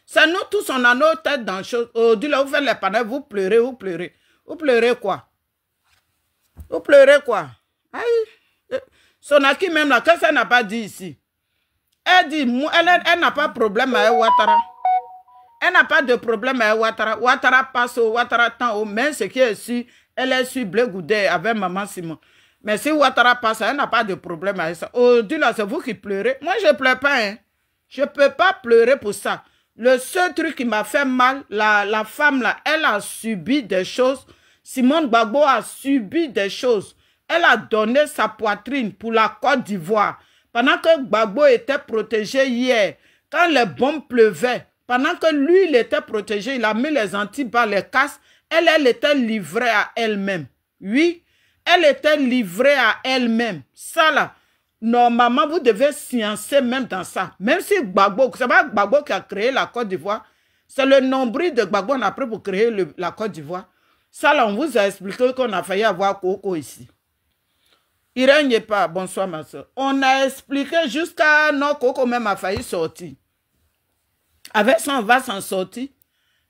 C'est nous tous, on a nos têtes dans les choses. Aujourd'hui, là, vous faites les panels, vous pleurez, vous pleurez. Vous pleurez quoi? Vous pleurez quoi? Aïe. Sonaki même là, qu'est-ce qu'elle n'a pas dit ici? Elle dit, elle n'a pas de problème avec Ouattara. Elle n'a pas de problème avec Ouattara. Ouattara passe au Ouattara tant au mais ce qui est su, elle est sur Blé Goudé avec Maman Simon. Mais si Ouattara passe, elle n'a pas de problème avec ça. Aujourd'hui, là, c'est vous qui pleurez. Moi, je ne pleure pas. Hein. Je ne peux pas pleurer pour ça. Le seul truc qui m'a fait mal, la femme, là, elle a subi des choses. Simone Gbagbo a subi des choses. Elle a donné sa poitrine pour la Côte d'Ivoire. Pendant que Gbagbo était protégé hier, quand les bombes pleuvaient, pendant que lui, il était protégé, il a mis les antiballes, les casques, elle était livrée à elle-même. Oui, elle était livrée à elle-même. Ça là, normalement, vous devez sciencer même dans ça. Même si Gbagbo, c'est pas Gbagbo qui a créé la Côte d'Ivoire, c'est le nombril de Gbagbo qu'on a pris pour créer la Côte d'Ivoire. Ça, là, on vous a expliqué qu'on a failli avoir Coco ici. Il ne règne pas. Bonsoir, ma soeur. On a expliqué jusqu'à non, Coco même a failli sortir. Avec ça, on va s'en sortir.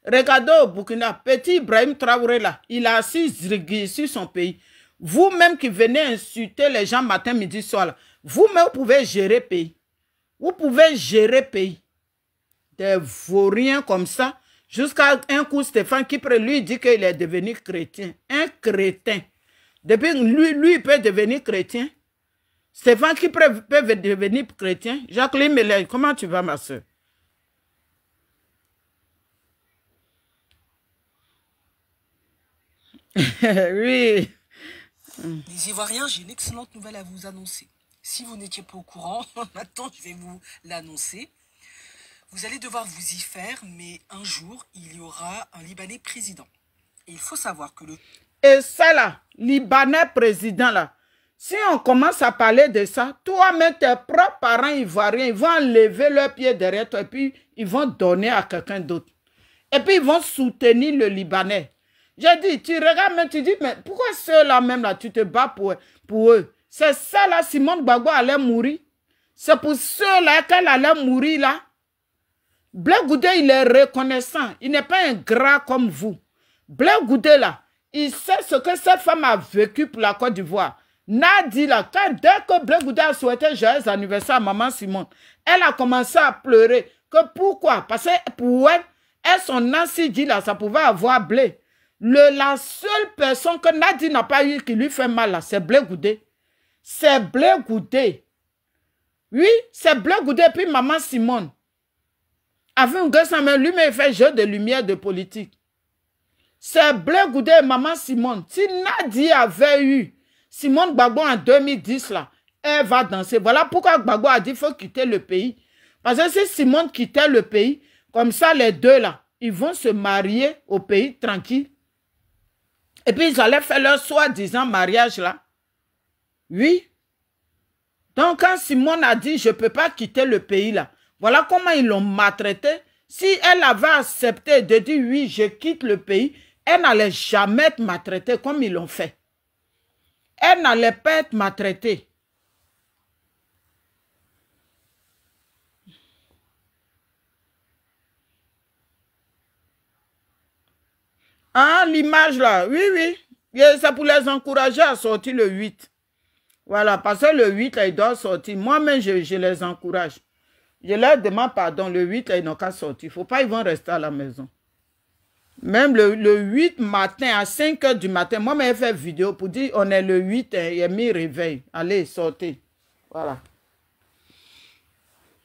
Regardez au Burkina, petit Ibrahim Traoré là, il a assis sur son pays. Vous-même qui venez insulter les gens matin, midi, soir, vous-même vous pouvez gérer pays. Vous pouvez gérer pays. Des vauriens comme ça, jusqu'à un coup Stéphane qui lui dit qu'il est devenu chrétien. Un crétin. Depuis lui il peut devenir chrétien. Stéphane qui peut devenir chrétien. Jacqueline Mélène, comment tu vas ma soeur? Oui. Les Ivoiriens, j'ai une excellente nouvelle à vous annoncer. Si vous n'étiez pas au courant, maintenant je vais vous l'annoncer. Vous allez devoir vous y faire, mais un jour, il y aura un Libanais président. Et il faut savoir que le... Et ça là, Libanais président là, si on commence à parler de ça, toi-même, tes propres parents ivoiriens, ils vont enlever leurs pieds derrière toi et puis ils vont donner à quelqu'un d'autre. Et puis ils vont soutenir le Libanais. J'ai dit, tu regardes même, tu dis, mais pourquoi ceux-là même là, tu te bats pour eux? C'est ça là, Simone Gbagbo allait mourir. C'est pour ceux-là qu'elle allait mourir là. Blé Goudé, il est reconnaissant. Il n'est pas ingrat comme vous. Blé Goudé là, il sait ce que cette femme a vécu pour la Côte d'Ivoire. Nadi là, dès que Blé Goudé a souhaité joyeux anniversaire à maman Simone, elle a commencé à pleurer. Que pourquoi? Parce que pour elle, son Nancy dit là, ça pouvait avoir Blé. La seule personne que Nadi n'a pas eu qui lui fait mal là, c'est Blé Goudé. C'est Blé Goudé. Oui, c'est Blé Goudé puis maman Simone. Avec un gars, lui-même fait jeu de lumière de politique. C'est Blé Goudé et maman Simone. Si Nadi avait eu Simone Gbagbo en 2010 là, elle va danser. Voilà pourquoi Gbagbo a dit qu'il faut quitter le pays. Parce que si Simone quittait le pays, comme ça les deux là, ils vont se marier au pays tranquille. Et puis ils allaient faire leur soi-disant mariage là. Oui. Donc quand Simone a dit je ne peux pas quitter le pays là, voilà comment ils l'ont maltraité. Si elle avait accepté de dire oui, je quitte le pays, elle n'allait jamais être maltraitée comme ils l'ont fait. Elle n'allait pas être maltraitée. Ah, l'image là, oui, oui. C'est pour les encourager à sortir le 8. Voilà, parce que le 8, là, ils doivent sortir. Moi-même, je les encourage. Je leur demande pardon. Le 8, là, ils n'ont qu'à sortir. Il ne faut pas, ils vont rester à la maison. Même le 8 matin, à 5 h du matin, moi-même, j'ai fait vidéo pour dire on est le 8, il y a mis réveil. Allez, sortez. Voilà.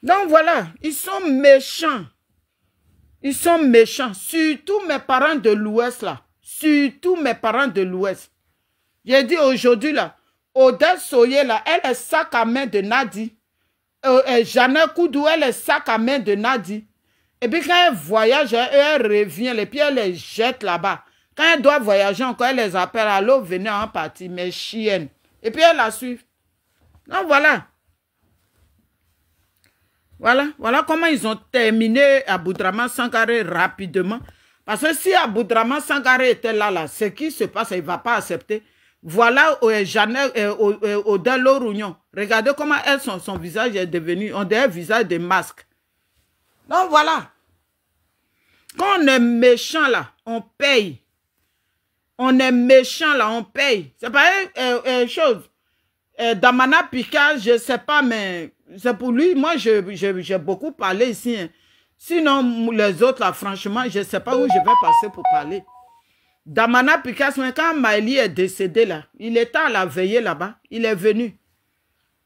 Donc, voilà, ils sont méchants. Ils sont méchants. Surtout mes parents de l'Ouest, là. Surtout mes parents de l'Ouest. J'ai dit aujourd'hui, là, Odette Soye, là, elle est sac à main de Nadi. Jeanne Koudou, elle est sac à main de Nadi. Et puis quand elle voyage, elle revient, les pieds, elle les jette là-bas. Quand elle doit voyager encore, elle les appelle. Allô, venez en partie, mes chiennes. Et puis elle la suit. Donc voilà. Voilà comment ils ont terminé Aboudraman Sangaré rapidement. Parce que si Aboudraman Sangaré était là, ce qui se passe, il ne va pas accepter. Voilà Odette Lorounion. Regardez comment elle, son visage est devenu, on dirait un visage de masque. Donc voilà. Quand on est méchant là, on paye. On est méchant là, on paye. C'est pas une chose. Damana Picard, je ne sais pas, mais c'est pour lui. Moi, j'ai beaucoup parlé ici. Hein. Sinon, les autres là, franchement, je ne sais pas où je vais passer pour parler. Damana Picard, quand Maëli est décédé là, il était à la veillée là-bas. Il est venu.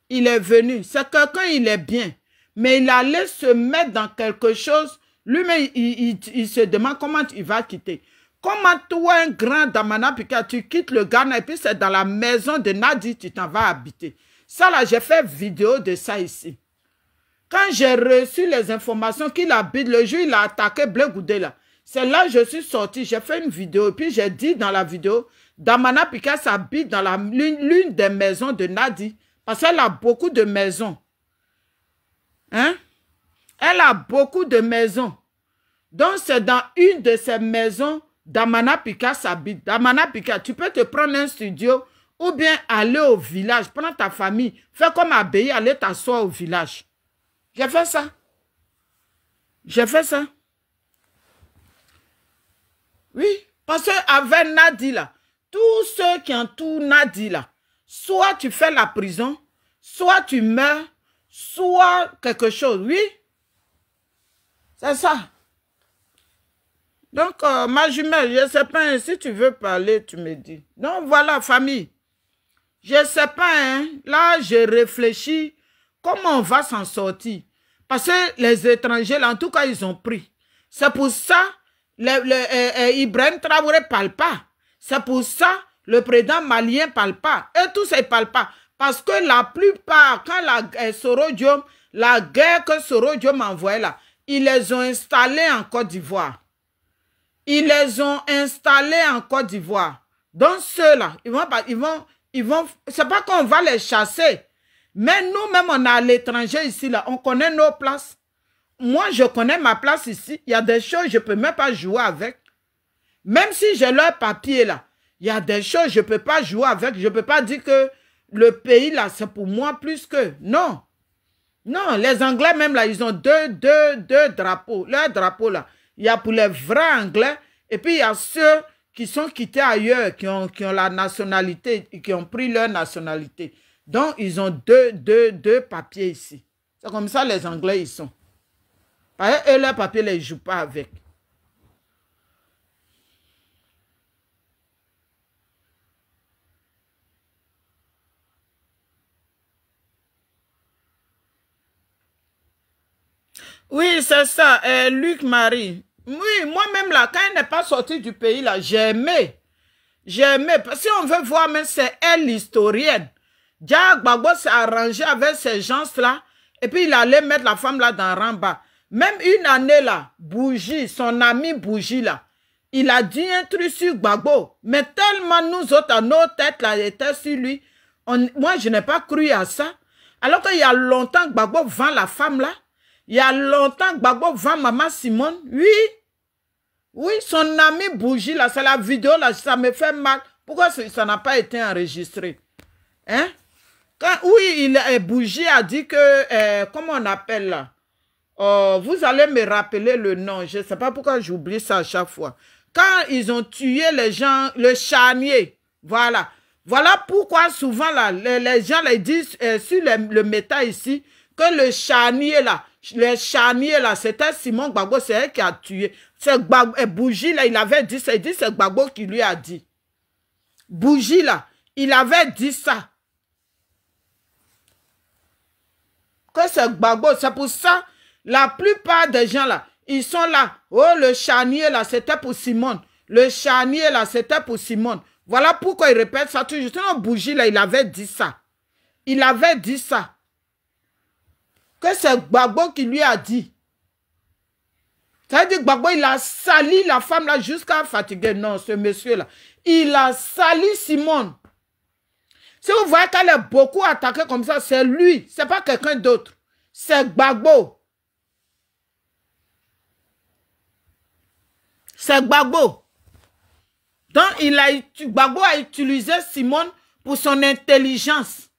Il est venu. C'est quelqu'un, il est bien. Mais il allait se mettre dans quelque chose. Lui-même, il se demande comment il va quitter. Comment toi, un grand Damana Picard, tu quittes le Ghana et puis c'est dans la maison de Nadi, tu t'en vas habiter. Ça là, j'ai fait vidéo de ça ici. Quand j'ai reçu les informations qu'il habite, le jour il a attaqué Blé Goudé là. C'est là que je suis sorti, j'ai fait une vidéo et puis j'ai dit dans la vidéo, Damana Picard s'habite dans l'une des maisons de Nadi. Parce qu'elle a beaucoup de maisons. Hein? Elle a beaucoup de maisons. Donc, c'est dans une de ces maisons d'Amana Pika s'habite. D'Amana Pika, tu peux te prendre un studio ou bien aller au village, prendre ta famille, fais comme Abéi, aller t'asseoir au village. J'ai fait ça. J'ai fait ça. Oui, parce qu'avec Nadi, là, tous ceux qui entourent Nadi, là, soit tu fais la prison, soit tu meurs, soit quelque chose. Oui, c'est ça. Donc, ma jumelle, je ne sais pas, si tu veux parler, tu me dis. Donc, voilà, famille. Je ne sais pas, hein, là, je réfléchis comment on va s'en sortir. Parce que les étrangers, là, en tout cas, ils ont pris. C'est pour ça, Ibrahim Traoré ne parle pas. C'est pour ça, le président malien ne parle pas. Et tous, ils ne parlent pas. Parce que la plupart, quand la guerre que Soro Diom envoyait là, ils les ont installés en Côte d'Ivoire. Ils les ont installés en Côte d'Ivoire. Donc ceux-là, ils vont, c'est pas qu'on va les chasser. Mais nous-mêmes, on est à l'étranger ici, là, on connaît nos places. Moi, je connais ma place ici. Il y a des choses, je ne peux même pas jouer avec. Même si j'ai leur papier, là, il y a des choses, je ne peux pas jouer avec. Je ne peux pas dire que le pays, là, c'est pour moi plus que... Non. Non, les Anglais, même, là, ils ont deux drapeaux. Leur drapeau, là, il y a pour les vrais Anglais, et puis il y a ceux qui sont quittés ailleurs, qui ont la nationalité, qui ont pris leur nationalité. Donc, ils ont deux papiers ici. C'est comme ça les Anglais, ils sont. Parce que eux, leurs papiers, ils ne jouent pas avec. Oui, c'est ça, Luc Marie. Oui, moi-même, là, quand elle n'est pas sortie du pays, là, j'ai aimé. J'ai aimé. Si on veut voir, mais c'est elle l'historienne. Diak Gbagbo s'est arrangé avec ces gens-là, et puis il allait mettre la femme là dans Ramba. Même une année là, Bougie, son ami Bougie là, il a dit un truc sur Gbagbo. Mais tellement nous autres, nos têtes là, étaient sur lui. Moi, je n'ai pas cru à ça. Alors qu'il y a longtemps, Gbagbo vend la femme là. Il y a longtemps, Gbagbo vend Maman Simone. Oui. Oui, son ami Bougie là, c'est la vidéo là, ça me fait mal. Pourquoi ça n'a pas été enregistré? Hein? Oui, Bougie a dit que, comment on appelle là? Vous allez me rappeler le nom. Je ne sais pas pourquoi j'oublie ça à chaque fois. Quand ils ont tué les gens, le charnier, voilà. Voilà pourquoi souvent là, les gens là, ils disent sur le métal ici, que le charnier là, c'était Simon Gbagbo, c'est elle qui a tué. C'est Bougie là, il avait dit ça, il dit c'est Gbagbo qui lui a dit. Bougie là, il avait dit ça. Que c'est Gbagbo, c'est pour ça, la plupart des gens là, ils sont là. Oh, le charnier là, c'était pour Simone. Le charnier là, c'était pour Simone. Voilà pourquoi il répète ça toujours. Sinon, Bougie là, il avait dit ça. Il avait dit ça. Que c'est Gbagbo qui lui a dit. Ça veut dire que Gbagbo, il a sali la femme là jusqu'à fatiguer. Non, ce monsieur là. Il a sali Simone. Si vous voyez qu'elle est beaucoup attaquée comme ça, c'est lui. C'est pas quelqu'un d'autre. C'est Gbagbo. C'est Gbagbo. Donc, Gbagbo a utilisé Simone pour son intelligence.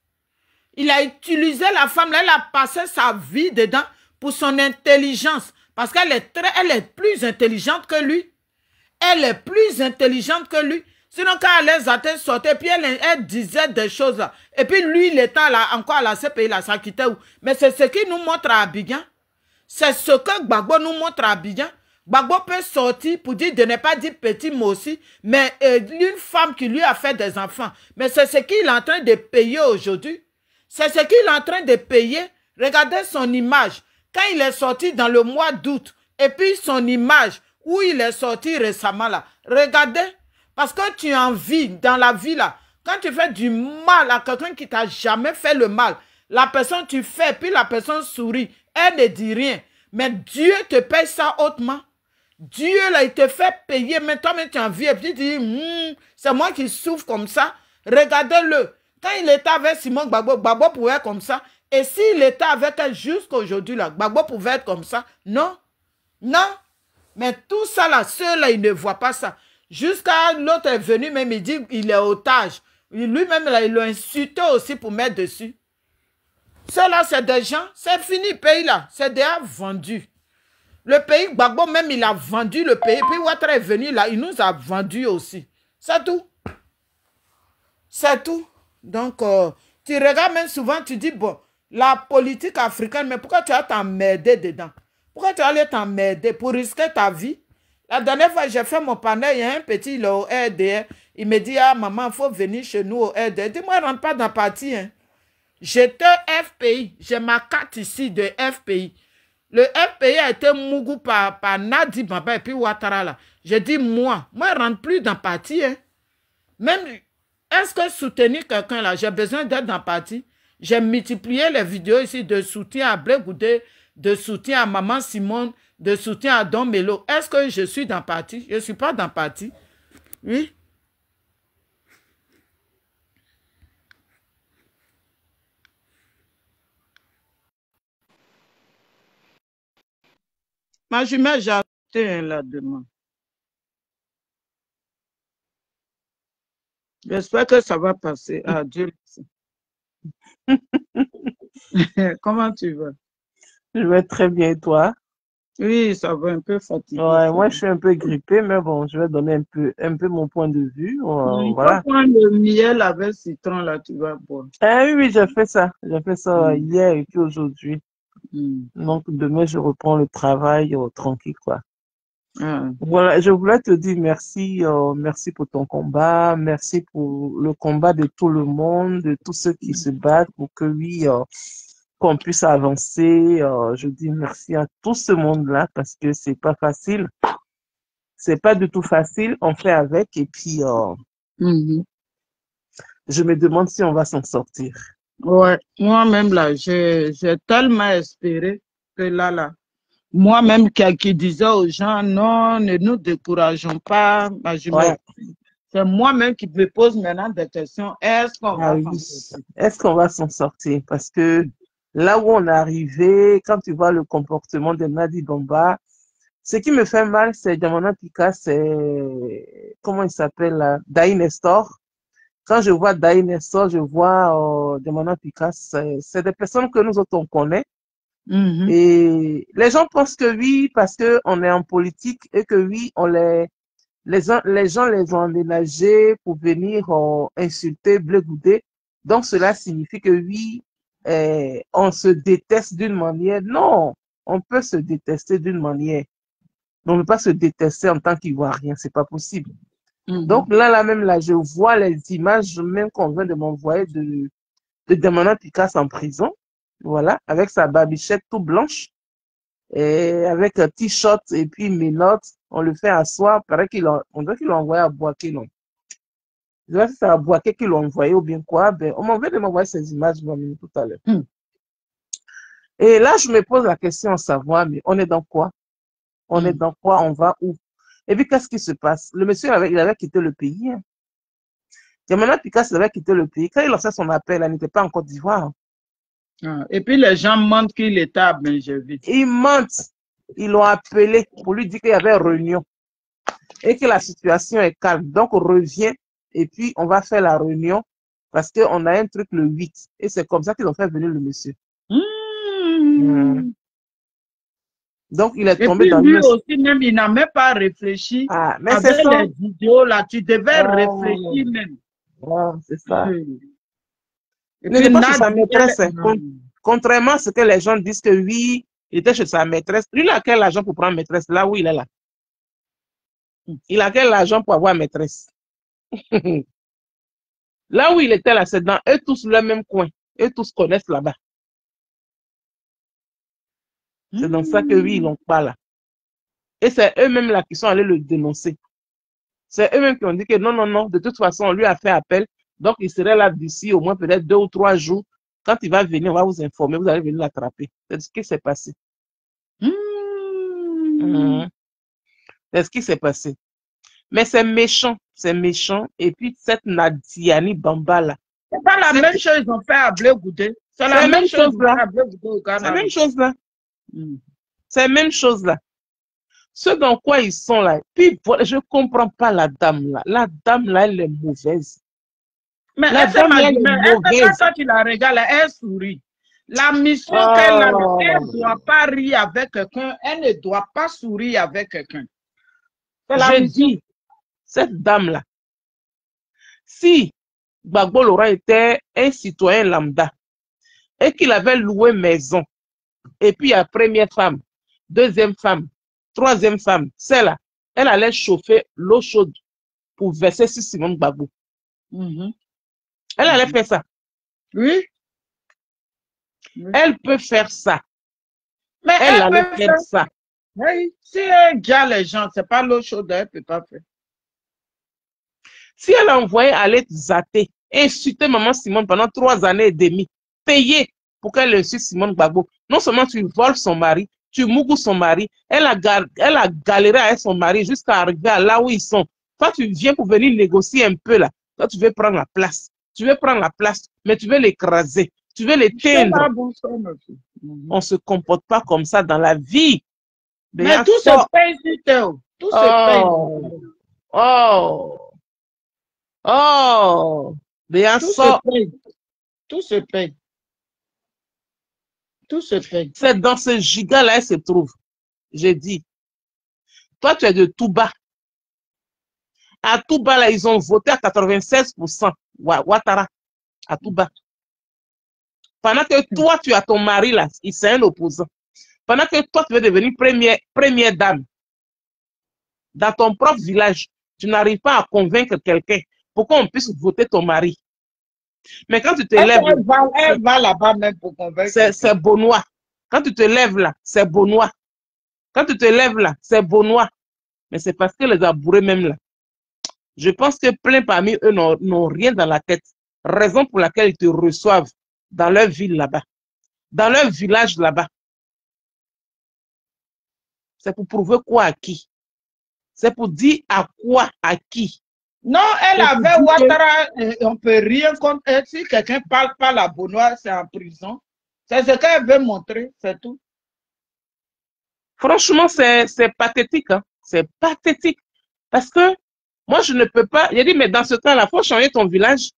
Il a utilisé la femme, là, elle a passé sa vie dedans pour son intelligence. Parce qu'elle est plus intelligente que lui. Elle est plus intelligente que lui. Sinon, quand elle les a sortis, puis elle disait des choses là. Et puis lui, il était là, encore à la CPI, là, ça quittait où? Mais c'est ce qu'il nous montre à Abidjan. C'est ce que Gbagbo nous montre à Abidjan. Gbagbo peut sortir pour dire de ne pas dire petit mot aussi, mais une femme qui lui a fait des enfants. Mais c'est ce qu'il est en train de payer aujourd'hui. C'est ce qu'il est en train de payer. Regardez son image. Quand il est sorti dans le mois d'août, et puis son image, où il est sorti récemment là. Regardez. Parce que tu as envie, dans la vie là, quand tu fais du mal à quelqu'un qui t'a jamais fait le mal, la personne tu fais, puis la personne sourit, elle ne dit rien. Mais Dieu te paye ça hautement. Dieu là, il te fait payer, mais toi-même tu as envie, et puis tu dis, c'est moi qui souffre comme ça. Regardez-le. Quand il était avec Simone Gbagbo, Gbagbo pouvait être comme ça. Et s'il était avec elle jusqu'à aujourd'hui, là, Gbagbo pouvait être comme ça. Non, non. Mais tout ça, là, ceux-là, ils ne voient pas ça. Jusqu'à l'autre est venu, même il dit qu'il est otage. Lui-même, là, il l'a insulté aussi pour mettre dessus. Ceux-là, c'est des gens, c'est fini, le pays, là. C'est déjà vendu. Le pays, Gbagbo, même, il a vendu le pays. Puis Ouattara est venu, là, il nous a vendu aussi. C'est tout. C'est tout. Donc, tu regardes même souvent, tu dis, bon, la politique africaine, mais pourquoi tu vas t'emmerder dedans? Pourquoi tu vas aller t'emmerder pour risquer ta vie? La dernière fois, j'ai fait mon panel, il y a un petit, il est au RDR. Il me dit, ah, maman, il faut venir chez nous au RDR. Dis-moi, rentre pas dans le parti. Hein. J'étais FPI. J'ai ma carte ici de FPI. Le FPI a été mougou par Nadi Baba et puis Ouattara là. J'ai dit, moi, je ne rentre plus dans le parti. Hein. Même, est-ce que soutenir quelqu'un là, j'ai besoin d'être dans le parti? J'ai multiplié les vidéos ici de soutien à Blé Goudé, de soutien à Maman Simone, de soutien à Don Melo. Est-ce que je suis dans le parti? Je ne suis pas dans le parti. Oui. Ma jumelle, j'ai acheté là demain. J'espère que ça va passer. Ah, Dieu merci. Comment tu vas? Je vais très bien, et toi? Oui, ça va un peu fatigué. Ouais, moi, je suis un peu grippé, mais bon, je vais donner un peu mon point de vue. Il Voilà. faut prendre le miel avec citron, là, tu vas boire. Oui, oui, j'ai fait ça. J'ai fait ça hier et puis aujourd'hui. Donc, demain, je reprends le travail tranquille, quoi. Voilà, je voulais te dire merci, merci pour ton combat, merci pour le combat de tout le monde, de tous ceux qui se battent pour que oui, qu'on puisse avancer. Je dis merci à tout ce monde-là parce que c'est pas facile. C'est pas du tout facile, on fait avec et puis je me demande si on va s'en sortir. Ouais, moi-même là, j'ai tellement espéré que là, moi-même qui disais aux gens, non, ne nous décourageons pas, c'est moi-même qui me pose maintenant des questions, est-ce qu'on va s'en sortir? Est-ce qu'on va s'en sortir? Parce que là où on est arrivé, quand tu vois le comportement de Nadi Bamba, ce qui me fait mal, c'est Diamana Pika, c'est, comment il s'appelle là? Daï Nestor. Quand je vois Daï Nestor, je vois Diamana Pika, c'est des personnes que nous autres on connaît. Et les gens pensent que oui, parce qu'on est en politique et que oui, les gens les ont emménagés pour venir insulter, Blé Goudé. Donc cela signifie que oui, on se déteste d'une manière. Non, on peut se détester d'une manière. On ne peut pas se détester en tant qu'Ivoirien, c'est pas possible. Donc là même, je vois les images même qu'on vient de m'envoyer de Damana Picasso en prison. Voilà, avec sa barbichette tout blanche, et avec un t-shirt et puis mes notes, on le fait asseoir. On dirait qu'il l'a envoyé à Boaké, non? Je sais pas si c'est à Boaké qu'il l'a envoyé ou bien quoi. Ben, on m'envoie de m'envoyer ces images tout à l'heure. Et là, je me pose la question à savoir, mais on est dans quoi? On est dans quoi? On va où? Et puis, qu'est-ce qui se passe? Le monsieur, il avait quitté le pays. Hein. Diamana Picasso avait quitté le pays. Quand il lançait son appel, il n'était pas en Côte d'Ivoire. Et puis les gens mentent qu'il était à Benjeville. Ils mentent. Ils l'ont appelé pour lui dire qu'il y avait réunion et que la situation est calme. Donc, on revient et puis on va faire la réunion parce qu'on a un truc le 8. Et c'est comme ça qu'ils ont fait venir le monsieur. Donc, il est tombé dans lui aussi, même, il n'a même pas réfléchi. Mais avec les vidéos, là, tu devais réfléchir même. C'est ça. Et il n'était pas chez sa maîtresse. Contrairement à ce que les gens disent que oui, il était chez sa maîtresse. Lui, il a quel argent pour prendre maîtresse? Là où il est là. Il a quel argent pour avoir maîtresse? Là où il était là, c'est dans eux tous le même coin. Eux tous connaissent là-bas. C'est dans ça que oui, ils n'ont pas là. Et c'est eux-mêmes là qui sont allés le dénoncer. C'est eux-mêmes qui ont dit que non, non, non, de toute façon, on lui a fait appel. Donc, il serait là d'ici au moins peut-être 2 ou 3 jours. Quand il va venir, on va vous informer, vous allez venir l'attraper. C'est ce qui s'est passé. C'est ce qui s'est passé. Mais c'est méchant, c'est méchant. Et puis, cette Nadiani Bamba là, C'est pas la même chose qu'ils ont fait à Blé Goudé. C'est la même chose là. C'est la même chose là. C'est la même chose là. Ce dans quoi ils sont là. Puis voilà, je ne comprends pas la dame là. La dame là, elle est mauvaise. Mais la dame là, elle est mauvaise. Quand tu la regardes, elle sourit. La mission qu'elle a, elle ne doit pas rire avec quelqu'un. Elle ne doit pas sourire avec quelqu'un. Je dis, cette dame là, si Gbagbo Laurent était un citoyen lambda et qu'il avait loué maison, et puis la première femme, deuxième femme, troisième femme, celle-là, elle allait chauffer l'eau chaude pour verser sur Simone Gbagbo. Elle allait faire ça. Oui. Elle peut faire ça. Mais elle allait faire ça. Oui. Si elle garde les gens, c'est pas l'eau chaude, elle ne peut pas faire. Si elle a envoyé aller zater, insulter maman Simone pendant 3 années et demie, payer pour qu'elle insulte Simone Gbagbo, non seulement tu voles son mari, tu mougoues son mari, elle a galéré avec son mari jusqu'à arriver à là où ils sont. Toi, tu viens pour venir négocier un peu là. Toi, tu veux prendre la place. Tu veux prendre la place, mais tu veux l'écraser. Tu veux l'éteindre. On ne se comporte pas comme ça dans la vie. Mais tout se paye, tout se paye. Tout se paye. Tout se paye. C'est dans ce giga-là elle se trouve. J'ai dit. Toi, tu es de Touba. À Touba, là, ils ont voté à 96%. Ouattara. À Touba. Pendant que toi, tu as ton mari là, il c'est un opposant. Pendant que toi, tu veux devenir première dame. Dans ton propre village, tu n'arrives pas à convaincre quelqu'un pour qu'on puisse voter ton mari. Mais quand tu te lèves... Elle va là-bas même pour convaincre. C'est Benoît. Quand tu te lèves là, c'est Benoît. Quand tu te lèves là, c'est Benoît. Mais c'est parce que les abourés même là, je pense que plein parmi eux n'ont rien dans la tête. Raison pour laquelle ils te reçoivent dans leur ville là-bas. Dans leur village là-bas. C'est pour prouver quoi à qui? C'est pour dire à quoi à qui? Non, elle avait Ouattara, on ne peut rien contre elle. Si quelqu'un ne parle pas la Benoît, c'est en prison. C'est ce qu'elle veut montrer, c'est tout. Franchement, c'est pathétique. Hein? C'est pathétique. Parce que moi, je ne peux pas. J'ai dit, mais dans ce temps-là, il faut changer ton village.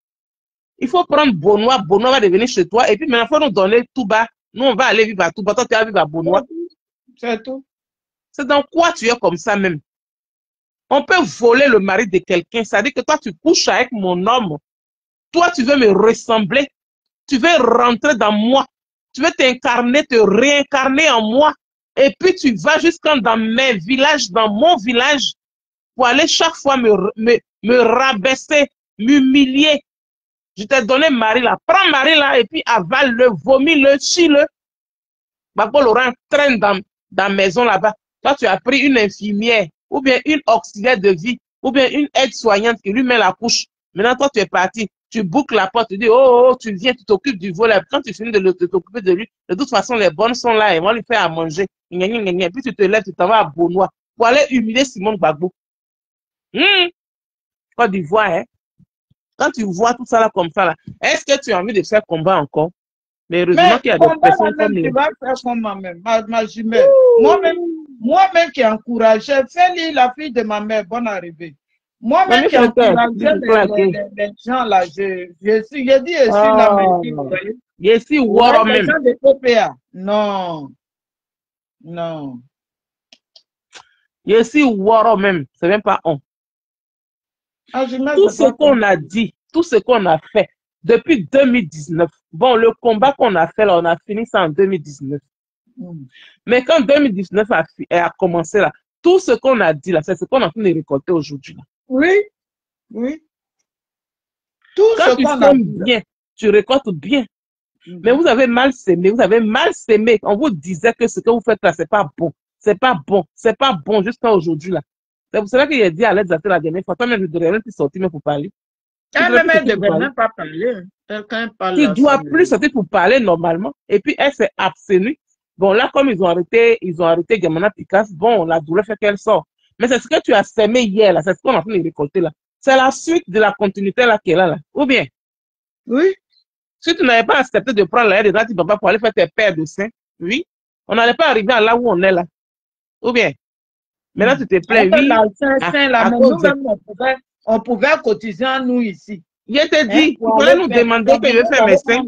Il faut prendre Benoît. Benoît va devenir chez toi. Et puis maintenant, il faut nous donner Touba. Nous, on va aller vivre à Touba. Toi, tu vas vivre à Benoît. C'est tout. C'est dans quoi tu es comme ça même? On peut voler le mari de quelqu'un. Ça veut dire que toi, tu couches avec mon homme. Toi, tu veux me ressembler. Tu veux rentrer dans moi. Tu veux t'incarner, te réincarner en moi. Et puis, tu vas jusqu'à dans mes villages, dans mon village, pour aller chaque fois me rabaisser, m'humilier. Je t'ai donné Marie là. Prends Marie là et puis avale-le, vomis-le, chie-le. Gbagbo Laurent traîne dans la maison là-bas. Toi, tu as pris une infirmière, ou bien une auxiliaire de vie, ou bien une aide-soignante qui lui met la couche. Maintenant, toi, tu es parti. Tu boucles la porte, tu dis, oh, tu viens, tu t'occupes du volet. Quand tu finis de t'occuper de lui, de toute façon, les bonnes sont là et vont lui faire à manger. Puis tu te lèves, tu t'en vas à Benoît pour aller humilier Simone Gbagbo. Côte d'Ivoire, hein? Quand tu vois tout ça là comme ça, là, est-ce que tu as envie de faire combat encore? Mais heureusement qu'il y a des personnes comme tu vas faire comme moi-même, ma jumelle. Moi-même qui encourageais, fais-lui la fille de ma mère, bonne arrivée. Moi-même qui encourageais les gens là, j'ai dit, la même. Je suis Waro même. Non. Non. Je suis Waro même, c'est même pas on. Tout ce qu'on a dit, tout ce qu'on a fait depuis 2019. Bon, le combat qu'on a fait là, on a fini ça en 2019. Mais quand 2019 a commencé là, tout ce qu'on a dit là, c'est ce qu'on a fini de récolter aujourd'hui. Oui. Tout quand tu sèmes bien, tu récoltes bien. Mais vous avez mal sémé, On vous disait que ce que vous faites là, c'est pas bon. C'est pas bon jusqu'à aujourd'hui là. C'est pour cela qu'il a dit à l'aide la dernière fois, toi-même, je devrais même plus sortir même pour parler. Elle ne devrait même pas parler. Tu ne dois plus sortir pour parler normalement. Et puis, elle s'est abstenue. Bon, là, comme ils ont arrêté Gamana Picasso, bon, la douleur fait qu'elle sort. Mais c'est ce que tu as sémé hier, là. C'est ce qu'on a fait de récolter, là. C'est la suite de la continuité, là, qu'elle a, là. Ou bien? Oui. Si tu n'avais pas accepté de prendre l'aide de Nati Bamba pour aller faire tes paires de seins, oui, on n'allait pas arriver à là où on est là. Ou bien, maintenant tu te plains, Après, oui, dans le sein, là, à mais cause de... nous-mêmes, on pouvait cotiser en nous ici. Je te Hein, dis, tu pour pouvais aller nous faire. demander Donc, que je veux nous faire mes allons seins.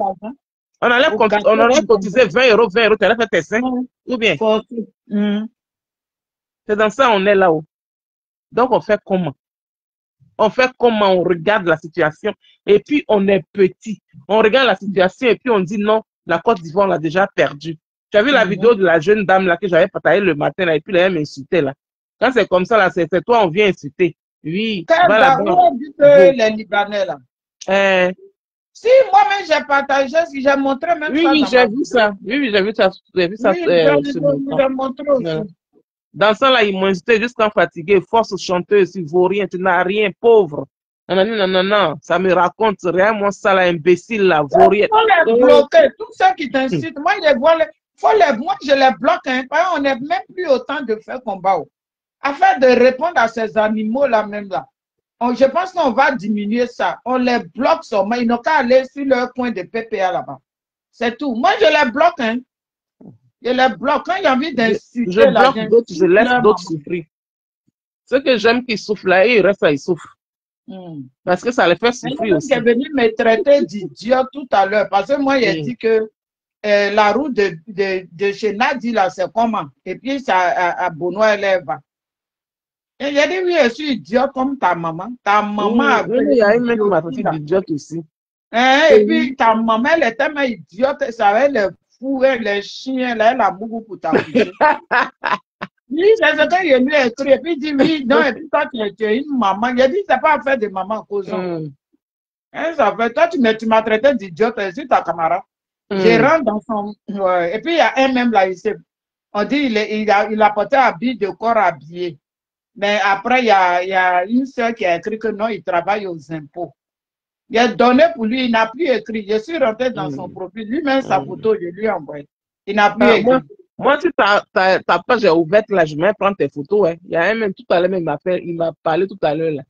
prendre l'argent au On quartier aurait du cotisé Bambou. 20 euros, tu allais faire tes seins. Non, Ou bien, forcé. c'est dans ça on est là-haut. Donc, on fait comment? On fait comment? On regarde la situation et puis on est petit. On regarde la situation et puis on dit non, la Côte d'Ivoire l'a déjà perdu. Tu as vu la vidéo de la jeune dame là que j'avais partagée le matin là, et puis elle m'insultait là. Quand c'est comme ça là, c'est toi, on vient insulter. Oui, va là-bas. Où on dit que les Libanais là? Si moi-même j'ai partagé, si j'ai montré même oui, ça oui, dans j'ai ma vu vidéo. ça. Oui, oui, j'ai vu ça. J'ai vu ça Oui, ce j'ai montré aussi. matin. Dans ça là, ils m'ont insulté jusqu'à fatigué. Force chanteuse, il vaut rien, tu n'as rien, pauvre. Non, non, non, non, ça me raconte rien, moi ça là, imbécile là, vaut rien. Il faut les bloquer, tous ceux qui t'incitent. Moi, moi, je les bloque, hein, parce qu'on n'est même plus autant de faire combat. Afin de répondre à ces animaux-là même là. Je pense qu'on va diminuer ça. On les bloque seulement. Ils n'ont qu'à aller sur leur coin de PPA là-bas. C'est tout. Moi, je les bloque, hein. Je les bloque. Quand il y a envie d'insulter je bloque d'autres, je laisse d'autres souffrir. Ceux que j'aime qu'ils souffrent là, ils restent là, ils souffrent. Parce que ça les fait souffrir aussi. Il est venu me traiter d'idiot tout à l'heure. Parce que moi, il a dit que la route de chez Nadi, là, c'est comment? Et puis, c'est à Benoît Eleva. Et il a dit, oui, je suis idiot comme ta maman. Ta maman oui, il y a une mec qui m'a traité d'idiote aussi. Et puis, ta maman, elle est tellement idiote, ça va les fous, les chiens, là, elle a beaucoup pour t'accoucher. Oui, c'est ce que je lui ai écrit. Et puis, il dit, oui, non, et puis toi, tu es une maman. Il a dit, c'est pas affaire de maman, causant. Ça fait, toi, tu m'as traité d'idiote, c'est ta camarade. Je rentre dans son. Et puis, il y a un même là, on dit, il a porté un habit de corps habillé. Mais après, il y a une soeur qui a écrit que non, il travaille aux impôts. Il a donné pour lui, il n'a plus écrit. Je suis rentré dans son profil. Lui-même, sa photo, je lui ai envoyé. Il n'a plus écrit. Moi, si ta page est ouverte, là, je vais prendre tes photos. Hein. Il y a un même tout à l'heure, il m'a parlé tout à l'heure. Là.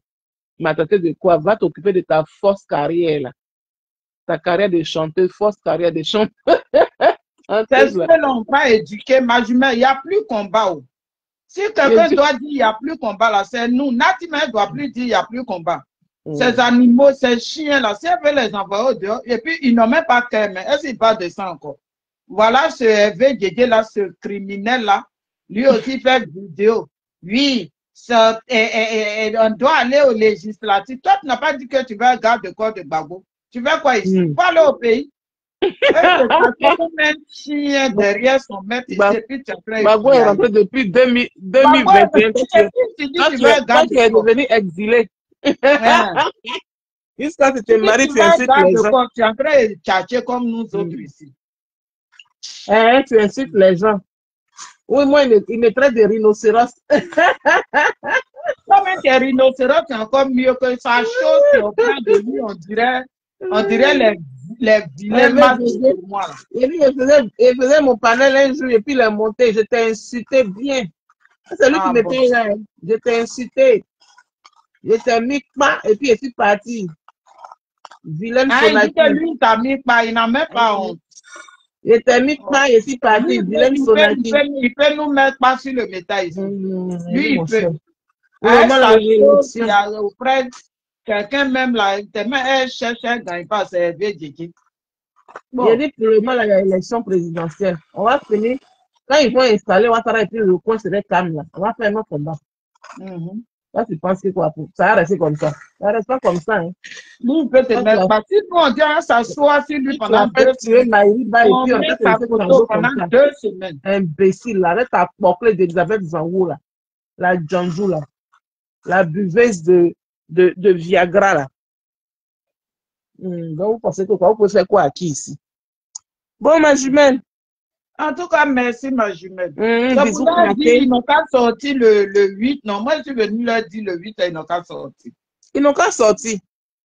Il m'a traité de quoi? Va t'occuper de ta fausse carrière. Là. Ta carrière de chanteuse, fausse carrière de chanteuse. C'est ce que l'on va éduquer, ma jumelle. Il n'y a plus combat. Si quelqu'un doit dire il n'y a plus combat, là, c'est nous. Natima ne doit plus dire il n'y a plus combat. Ces animaux, ces chiens-là, si elle veut les envoyer au dehors, et puis ils n'ont même pas qu'un, mais est-ce qu'il va descendre encore? Voilà ce Hervé Guégué là, ce criminel-là. Lui aussi fait des vidéos. Oui, on doit aller au législatif. Toi, tu n'as pas dit que tu veux un garde de corps de Gbagbo. Tu veux quoi ici? Tu vas aller au pays. Un chien derrière son maître. Gbagbo est rentré depuis 2021. Quand tu es devenu exilé. Jusqu'à ce que tu te maries, tu insultes les gens. Tu es en train de tchatcher comme nous autres ici. Tu insultes les gens. Oui, moi, il me traite de rhinocéros. Comme un rhinocéros, c'est encore mieux que sa chose qui est auprès de lui, on dirait les vilains masques pour moi. Et puis, il faisait mon panel un jour et puis il a monté. Je t'ai insulté bien. C'est lui qui me paye là. Je t'ai insulté. Je t'ai mis pas et puis je suis parti. Vilaine il dit que lui, il t'a mis pas, il n'a même pas honte. Je t'ai mis pas et je suis parti. Vilaine Sonati. Il peut nous mettre pas sur le métal ici. Lui, il peut. Auprès quelqu'un même là, elle cherche un gagne pas, c'est VDG. Bon. J'ai dit pour le moment, il y a l'élection présidentielle. On va finir. Quand ils vont installer Ouattara et puis le coin serait calme là, on va faire notre combat. Là, tu penses que quoi? Ça va rester comme ça. Ça ne reste pas comme ça. Hein. Nous, on peut te mettre pas. Si nous, on dit à s'asseoir sur lui pendant 2 semaines. On met sa photo pendant 2 semaines. Imbécile, là. Arrête ta porclée d'Elisabeth Zango, là. La Djanjou, là. La buveuse de Viagra, là. Donc, vous pensez que quoi? Vous pouvez faire quoi à qui ici? Bon, ma jumelle. En tout cas, merci, ma jumelle. Ils n'ont pas sorti le 8. Non, moi, je suis venu leur dire le 8, ils n'ont pas sorti. Ils n'ont pas sorti.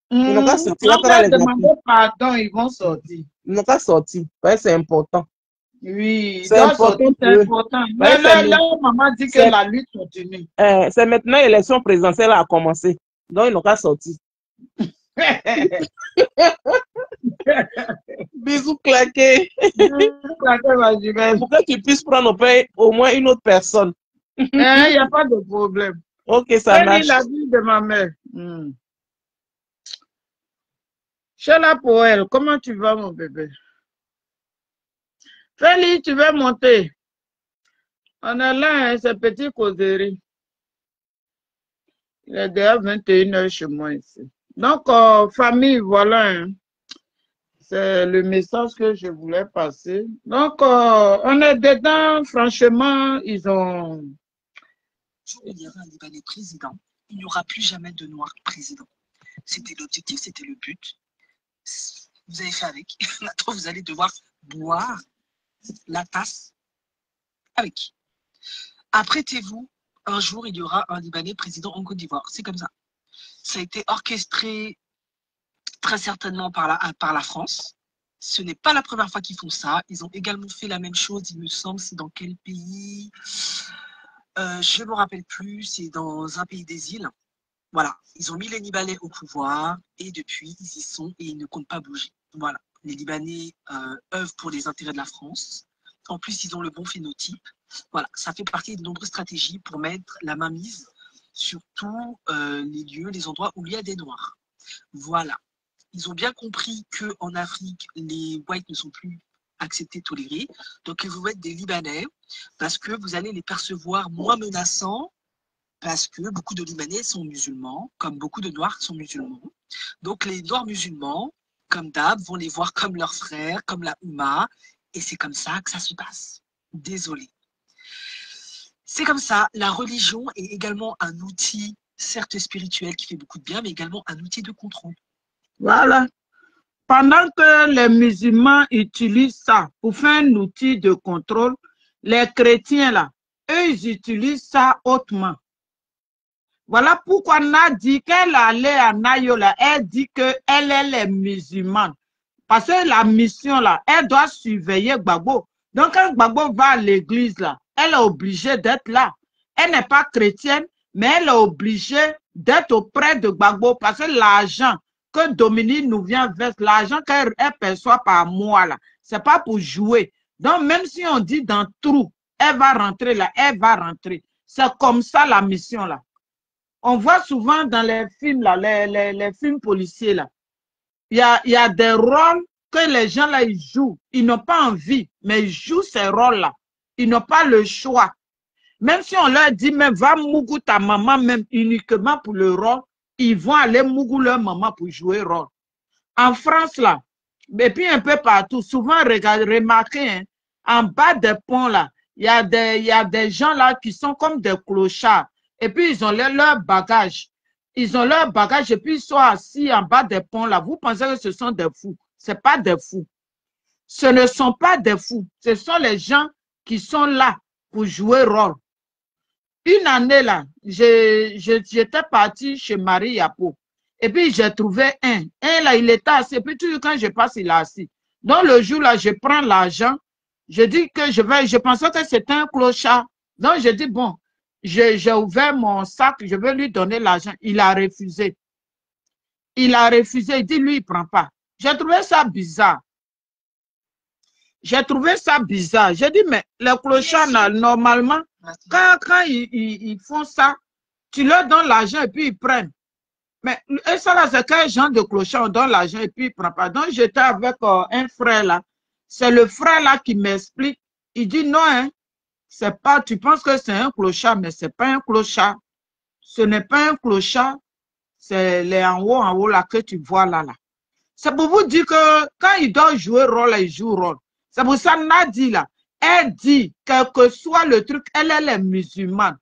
Ils n'ont pas sorti. On va demander pardon, ils vont sortir. Ils n'ont pas sorti. Ouais, c'est important. Oui, c'est important. C'est important. Mais là, maman dit que la lutte continue. C'est maintenant l'élection présidentielle a commencé. Donc, ils n'ont pas sorti. Bisous claqués. Claqué, ma jumelle. Pour que tu puisses prendre au moins une autre personne. Il n'y a pas de problème. Ok, ça marche. La vie de ma mère. Sheila Poel, comment tu vas, mon bébé? Félix, tu veux monter? On est là, hein, c'est petit causerie. Il est déjà 21h chez moi ici. Donc, famille, voilà. Hein. C'est le message que je voulais passer. Donc, on est dedans. Franchement, ils ont... Il y aura un Libanais président. Il n'y aura plus jamais de noir président. C'était l'objectif, c'était le but. Vous avez fait avec. Maintenant, vous allez devoir boire la tasse avec. Apprêtez-vous, un jour, il y aura un Libanais président en Côte d'Ivoire. C'est comme ça. Ça a été orchestré très certainement par la France. Ce n'est pas la première fois qu'ils font ça. Ils ont également fait la même chose, il me semble, c'est dans quel pays? Je ne me rappelle plus, c'est dans un pays des îles. Voilà, ils ont mis les Libanais au pouvoir et depuis, ils y sont et ils ne comptent pas bouger. Voilà, les Libanais œuvrent pour les intérêts de la France. En plus, ils ont le bon phénotype. Voilà, ça fait partie de nombreuses stratégies pour mettre la mainmise sur tous les lieux, les endroits où il y a des Noirs. Voilà. Ils ont bien compris qu'en Afrique, les Whites ne sont plus acceptés, tolérés. Donc, ils vont mettre des Libanais parce que vous allez les percevoir moins menaçants parce que beaucoup de Libanais sont musulmans, comme beaucoup de Noirs sont musulmans. Donc, les Noirs musulmans, comme d'hab, vont les voir comme leurs frères, comme la Oumma, et c'est comme ça que ça se passe. Désolé. C'est comme ça. La religion est également un outil, certes spirituel, qui fait beaucoup de bien, mais également un outil de contrôle. Voilà. Pendant que les musulmans utilisent ça pour faire un outil de contrôle, les chrétiens, là, eux, ils utilisent ça hautement. Voilà pourquoi Nadi, qu'elle allait à Nayola, elle dit qu'elle est les musulmane. Parce que la mission, là, elle doit surveiller Gbagbo. Donc, quand Gbagbo va à l'église, là, elle est obligée d'être là. Elle n'est pas chrétienne, mais elle est obligée d'être auprès de Gbagbo parce que l'argent que Dominique nous vient verser, l'argent qu'elle perçoit par mois, là, c'est pas pour jouer. Donc, même si on dit dans trou, elle va rentrer là, elle va rentrer. C'est comme ça la mission, là. On voit souvent dans les films, là, les films policiers, là, il y a des rôles que les gens, là, ils jouent. Ils n'ont pas envie, mais ils jouent ces rôles-là. Ils n'ont pas le choix. Même si on leur dit, mais va mougou ta maman, même uniquement pour le rôle, ils vont aller mougou leur maman pour jouer le rôle. En France, là, et puis un peu partout, souvent, remarquez, hein, en bas des ponts, là, il y a des gens, là, qui sont comme des clochards. Et puis, ils ont leur bagage. Ils ont leur bagage et puis ils sont assis en bas des ponts, là. Vous pensez que ce sont des fous. Ce n'est pas des fous. Ce ne sont pas des fous. Ce sont les gens qui sont là pour jouer rôle. Une année, là, j'étais partie chez Marie Yapo. Et puis, j'ai trouvé un. Un, là, il était assis. Et puis, toujours quand je passe, il est assis. Donc, le jour, là, je prends l'argent. Je dis que je pensais que c'était un clochard. Donc, je dis, bon, j'ai ouvert mon sac, je vais lui donner l'argent. Il a refusé. Il a refusé. Il dit, lui, il ne prend pas. J'ai trouvé ça bizarre. J'ai trouvé ça bizarre. J'ai dit, mais les clochards, normalement, quand ils font ça, tu leur donnes l'argent et puis ils prennent. Mais et ça, là, c'est quel genre de clochard, on donne l'argent et puis il ne prend pas. Donc, j'étais avec un frère, là. C'est le frère, là, qui m'explique. Il dit, non, hein, c'est pas, tu penses que c'est un clochard, mais ce n'est pas un clochard. Ce n'est pas un clochard. C'est les en haut, là, que tu vois là, là. C'est pour vous dire que quand il doit jouer rôle, il joue rôle. C'est pour ça Nadi, là, elle dit, quel que soit le truc, elle est musulmane.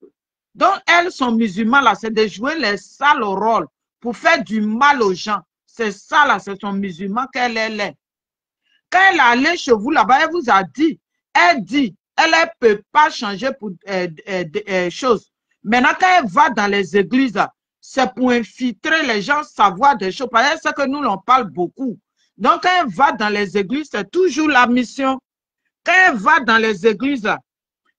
Donc, elles sont musulmanes, là, c'est de jouer les sales rôles pour faire du mal aux gens. C'est ça, là, c'est son musulman qu'elle est. Quand elle est allée chez vous, là-bas, elle vous a dit, elle ne peut pas changer pour choses. Maintenant, quand elle va dans les églises, c'est pour infiltrer les gens, savoir des choses. Parce que c'est que nous, on parle beaucoup. Donc, quand elle va dans les églises, c'est toujours la mission. Quand elle va dans les églises,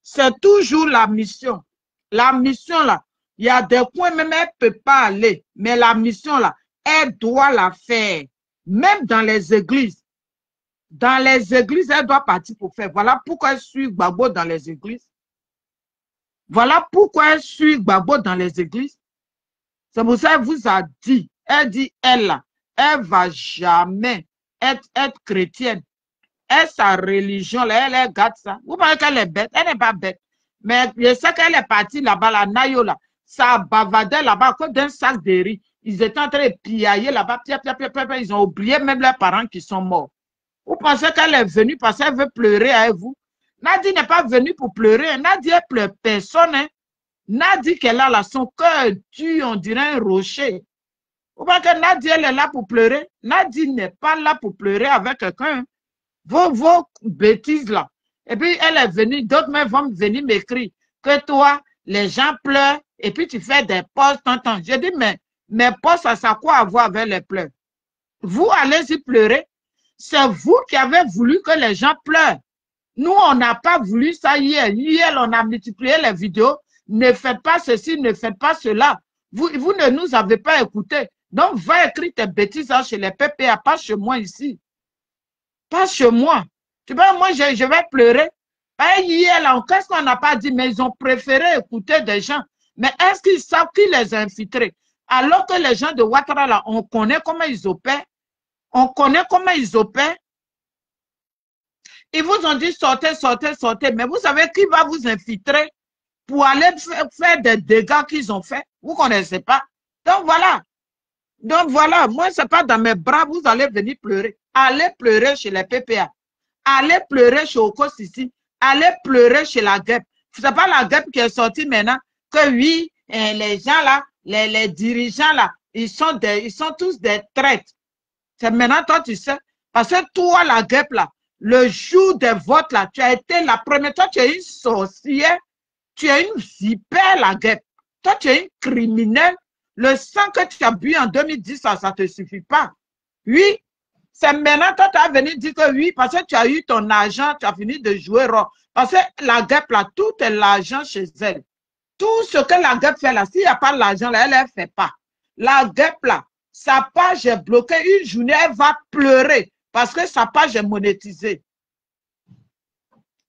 c'est toujours la mission. La mission, là, il y a des points même elle ne peut pas aller. Mais la mission, là, Elle doit la faire. Même dans les églises. Dans les églises, elle doit partir pour faire. Voilà pourquoi elle suit Gbagbo dans les églises. Voilà pourquoi elle suit Gbagbo dans les églises. C'est pour ça qu'elle vous a dit, elle dit, elle là, elle va jamais être chrétienne. Elle, sa religion, là, elle garde ça. Vous pensez qu'elle est bête? Elle n'est pas bête. Mais je sais qu'elle est partie là-bas, la Nayo là, ça bavardait là-bas, comme d'un sac de riz. Ils étaient en train de piailler là-bas, ils ont oublié même leurs parents qui sont morts. Vous pensez qu'elle est venue parce qu'elle veut pleurer avec vous? Nadi n'est pas venue pour pleurer. Nadi, elle pleure personne. Hein. Nadi qu'elle a là, son cœur tue, on dirait un rocher. Vous pensez que Nadi, elle est là pour pleurer? Nadi n'est pas là pour pleurer avec quelqu'un. Vos bêtises là. Et puis, elle est venue, d'autres même vont venir m'écrire que toi, les gens pleurent et puis tu fais des pauses tant. J'ai dit, mais mes pauses, ça a quoi à voir avec les pleurs? Vous allez-y pleurer. C'est vous qui avez voulu que les gens pleurent. Nous, on n'a pas voulu ça hier. Hier, on a multiplié les vidéos. Ne faites pas ceci, ne faites pas cela. Vous ne nous avez pas écoutés. Donc, va écrire tes bêtises chez les PPA, pas chez moi ici. Pas chez moi. Tu vois, moi, je vais pleurer. Hier, là, qu'est-ce qu'on n'a pas dit? Mais ils ont préféré écouter des gens. Mais est-ce qu'ils savent qui les a infiltrés? Alors que les gens de Ouattara, là, on connaît comment ils opèrent. On connaît comment ils opèrent. Ils vous ont dit sortez, sortez, sortez. Mais vous savez qui va vous infiltrer pour aller faire des dégâts qu'ils ont fait? Vous ne connaissez pas. Donc voilà. Donc voilà. Moi, ce n'est pas dans mes bras. Vous allez venir pleurer. Allez pleurer chez les PPA. Allez pleurer chez Okosisi. Allez pleurer chez la guêpe. Ce n'est pas la guêpe qui est sortie maintenant. Que oui, les gens là, les dirigeants là, ils sont tous des traîtres. C'est maintenant, toi, tu sais. Parce que toi, la guêpe là, le jour des votes là, tu as été la première. Toi, tu es une sorcière. Tu es une vipère, la guêpe. Toi, tu es une criminelle. Le sang que tu as bu en 2010, ça ne te suffit pas. Oui, c'est maintenant, toi, tu as venu dire que oui, parce que tu as eu ton argent, tu as fini de jouer rond. Parce que la guêpe là, tout est l'argent chez elle. Tout ce que la guêpe fait là, s'il n'y a pas l'argent là, elle ne fait pas. La guêpe là, sa page est bloquée. Une journée, elle va pleurer parce que sa page est monétisée.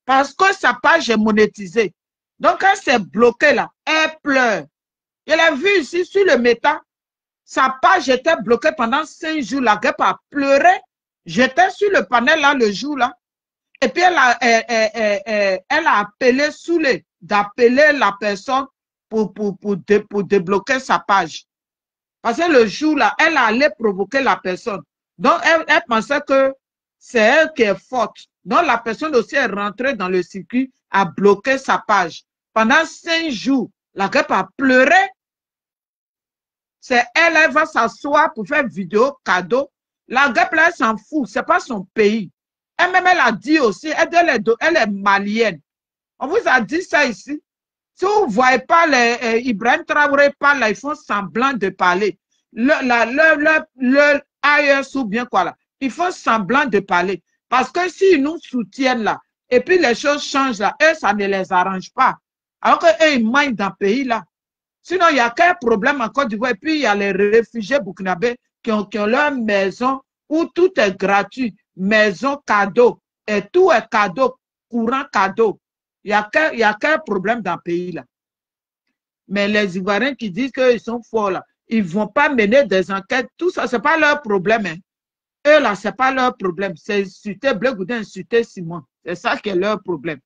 Parce que sa page est monétisée. Donc, quand c'est bloqué là, elle pleure. Je l'ai vu ici sur le méta. Sa page était bloquée pendant 5 jours. La guêpe a pleuré. J'étais sur le panel là le jour là. Et puis, elle a appelé d'appeler la personne pour débloquer sa page. Parce que le jour là, elle allait provoquer la personne. Donc, elle pensait que c'est elle qui est forte. Donc, la personne aussi est rentrée dans le circuit, a bloqué sa page. Pendant 5 jours, la guêpe a pleuré. C'est elle va s'asseoir pour faire vidéo cadeau. La guêpe, là, elle s'en fout. Ce n'est pas son pays. Elle-même, elle a dit aussi, elle est malienne. On vous a dit ça ici. Si vous ne voyez pas Ibrahim Traoré parler, ils font semblant de parler. Le AES ou bien quoi là, ils font semblant de parler. Parce que s'ils nous soutiennent là, et puis les choses changent là, eux, ça ne les arrange pas. Alors qu'eux, ils mangent dans le pays là. Sinon, il n'y a qu'un problème en Côte d'Ivoire. Et puis, il y a les réfugiés burkinabés qui ont leur maison où tout est gratuit. Maison cadeau. Et tout est cadeau, courant cadeau. Il n'y a qu'un problème dans le pays là. Mais les Ivoiriens qui disent qu'ils sont forts là, ils ne vont pas mener des enquêtes. Tout ça, ce n'est pas leur problème. Hein. Eux là, ce n'est pas leur problème. C'est insulter Blé Goudin, insulter Simon. C'est ça qui est leur problème.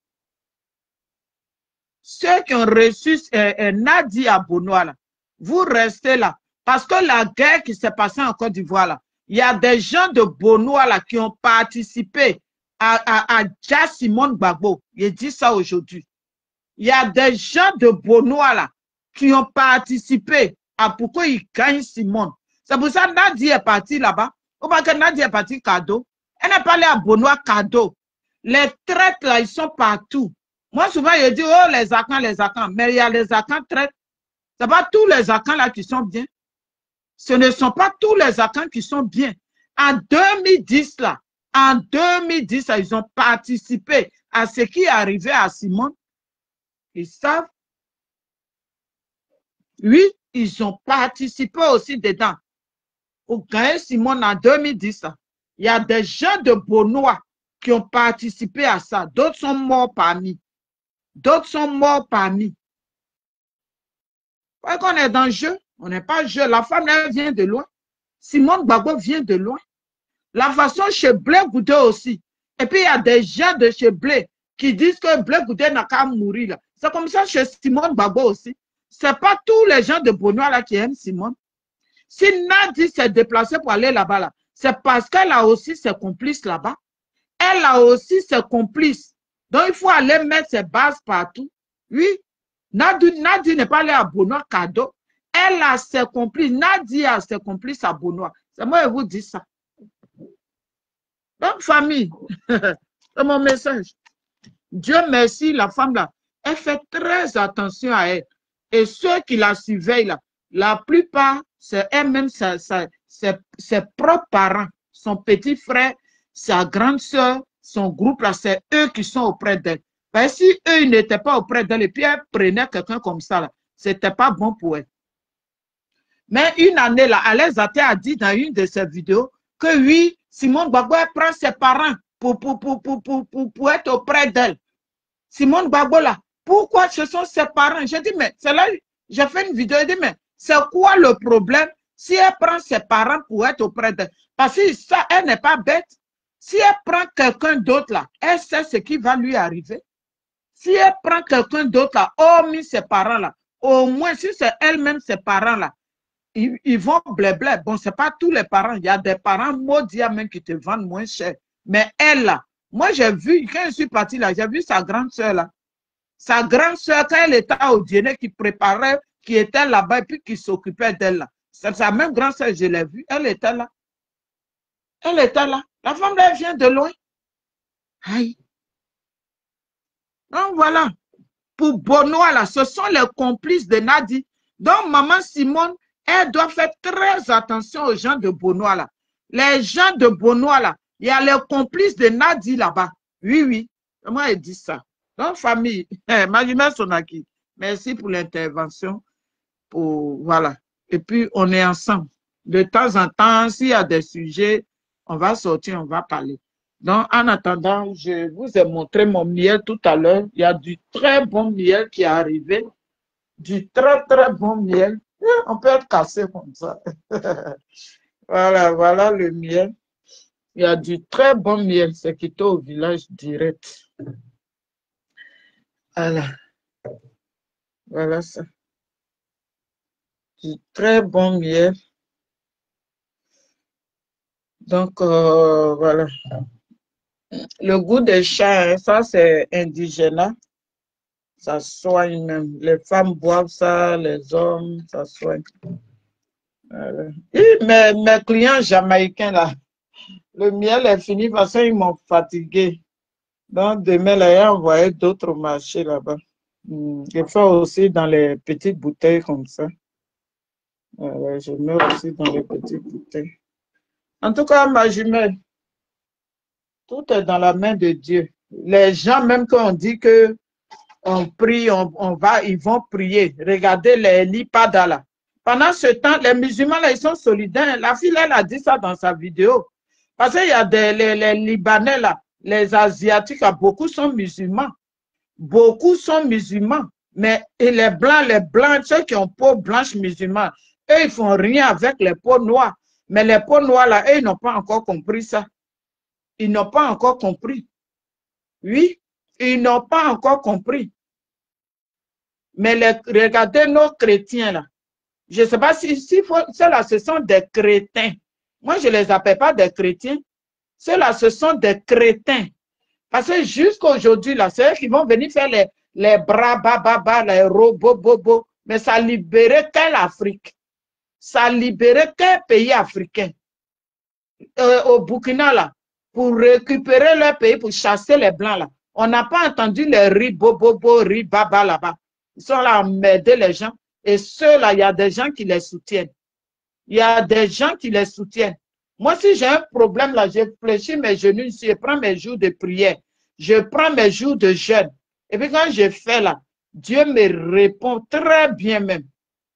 Ceux qui ont reçu Nadi à Bonoa, vous restez là. Parce que la guerre qui s'est passée en Côte d'Ivoire, là, il y a des gens de Bonoa là, qui ont participé à Dia Simone Gbagbo. Il dit ça aujourd'hui. Il y a des gens de Bonoa là, qui ont participé à pourquoi ils gagnent Simone. C'est pour ça que Nadi est parti là-bas. Ou pas que Nadi est parti cadeau. Elle n'est pas allée à Bonoa cadeau. Les traites là, ils sont partout. Moi, souvent, je dis, oh, les Akans. Mais il y a les Akans traites. Ce n'est pas tous les Akans là qui sont bien. Ce ne sont pas tous les Akans qui sont bien. En 2010, là, ils ont participé à ce qui est arrivé à Simone. Ils savent. Oui, ils ont participé aussi dedans. au Gaël Simon en 2010, il y a des gens de Bonois qui ont participé à ça. D'autres sont morts parmi. D'autres sont morts parmi. Parce qu'on est dans le jeu, on n'est pas jeu. La femme, elle vient de loin. Simone Gbagbo vient de loin. La façon chez Blé Goudé aussi. Et puis, il y a des gens de chez Blé qui disent que Blé Goudé n'a qu'à mourir. C'est comme ça chez Simone Gbagbo aussi. Ce n'est pas tous les gens de Bonois là qui aiment Simone. Si Nadi s'est déplacée pour aller là-bas, là, c'est parce qu'elle a aussi ses complices là-bas. Elle a aussi ses complices. Donc, il faut aller mettre ses bases partout. Oui, Nadi n'est pas allée à Bonois cadeau. Elle a ses complices. Nadi a ses complices à Bonois. C'est moi qui vous dis ça. Donc, famille, c'est mon message. Dieu merci, la femme là, elle fait très attention à elle. Et ceux qui la surveillent là, la plupart, c'est elle-même, ses propres parents, son petit frère, sa grande soeur, son groupe là, c'est eux qui sont auprès d'elle. Parce que si eux, ils n'étaient pas auprès d'elle et puis elle prenait quelqu'un comme ça là, c'était pas bon pour elle. Mais une année là, Alain Zate a dit dans une de ses vidéos que oui, Simone Gbagbo prend ses parents pour être auprès d'elle. Simone Gbagbo là, pourquoi ce sont ses parents? J'ai dit, mais c'est là, j'ai fait une vidéo, j'ai dit, mais c'est quoi le problème si elle prend ses parents pour être auprès d'elle? Parce que ça, elle n'est pas bête. Si elle prend quelqu'un d'autre là, elle sait ce qui va lui arriver. Si elle prend quelqu'un d'autre là, hormis ses parents là, au moins si c'est elle-même ses parents là, ils vont blé-blé. Bon, ce n'est pas tous les parents. Il y a des parents maudits même qui te vendent moins cher. Mais elle là, moi j'ai vu, quand je suis partie là, j'ai vu sa grande soeur là. Sa grande soeur, quand elle était au dîner, qui préparait, qui était là-bas et puis qui s'occupait d'elle là. C'est sa même grande soeur, je l'ai vue. Elle était là. Elle était là. La femme là, elle vient de loin. Aïe. Donc voilà. Pour Bonois là, ce sont les complices de Nadi. Donc maman Simone, elle doit faire très attention aux gens de Bonois là. Les gens de Bonois là, il y a les complices de Nadi là-bas. Oui, oui. Comment elle dit ça? Donc, famille, Majima Sonaki, merci pour l'intervention. Voilà. Et puis, on est ensemble. De temps en temps, s'il y a des sujets, on va sortir, on va parler. Donc, en attendant, je vous ai montré mon miel tout à l'heure. Il y a du très bon miel qui est arrivé. Du très, très bon miel. On peut être cassé comme ça. Voilà, voilà le miel. Il y a du très bon miel. C'est quitté au village direct. Voilà. Voilà ça. Du très bon miel. Donc, voilà. Le goût des chats, ça c'est indigène. Ça soigne même. Les femmes boivent ça, les hommes, ça soigne. Voilà. Et mes clients jamaïcains là, le miel est fini parce qu'ils m'ont fatigué. Donc, demain, là, il y a envoyé d'autres marchés là-bas. Je fais aussi dans les petites bouteilles comme ça. Je mets aussi dans les petites bouteilles. En tout cas, ma jumelle, tout est dans la main de Dieu. Les gens, même quand on dit que on prie, ils vont prier. Regardez les lipadas là. Pendant ce temps, les musulmans là, ils sont solidaires. La fille, elle a dit ça dans sa vidéo. Parce qu'il y a les Libanais là, les Asiatiques, beaucoup sont musulmans. Beaucoup sont musulmans. Mais et les blancs, ceux qui ont peau blanche musulmane, eux, ils font rien avec les peaux noires. Mais les peaux noires là, eux, ils n'ont pas encore compris ça. Ils n'ont pas encore compris. Oui, ils n'ont pas encore compris. Mais regardez nos chrétiens là. Je ne sais pas si ceux-là, ce sont des crétins. Moi, je ne les appelle pas des chrétiens. Ceux-là, ce sont des crétins. Parce que jusqu'à aujourd'hui, là, c'est eux qui vont venir faire les bras baba, les robots bobo. Mais ça libérait quelle Afrique? Ça libérait quel pays africain? Au Burkina, là, pour récupérer leur pays, pour chasser les blancs, là. On n'a pas entendu les riz bobo, riz baba là-bas. Ils sont là à m'aider les gens. Et ceux-là, il y a des gens qui les soutiennent. Il y a des gens qui les soutiennent. Moi, si j'ai un problème là, je fléchis mes genoux ici, je prends mes jours de prière, je prends mes jours de jeûne. Et puis quand je fais là, Dieu me répond très bien même.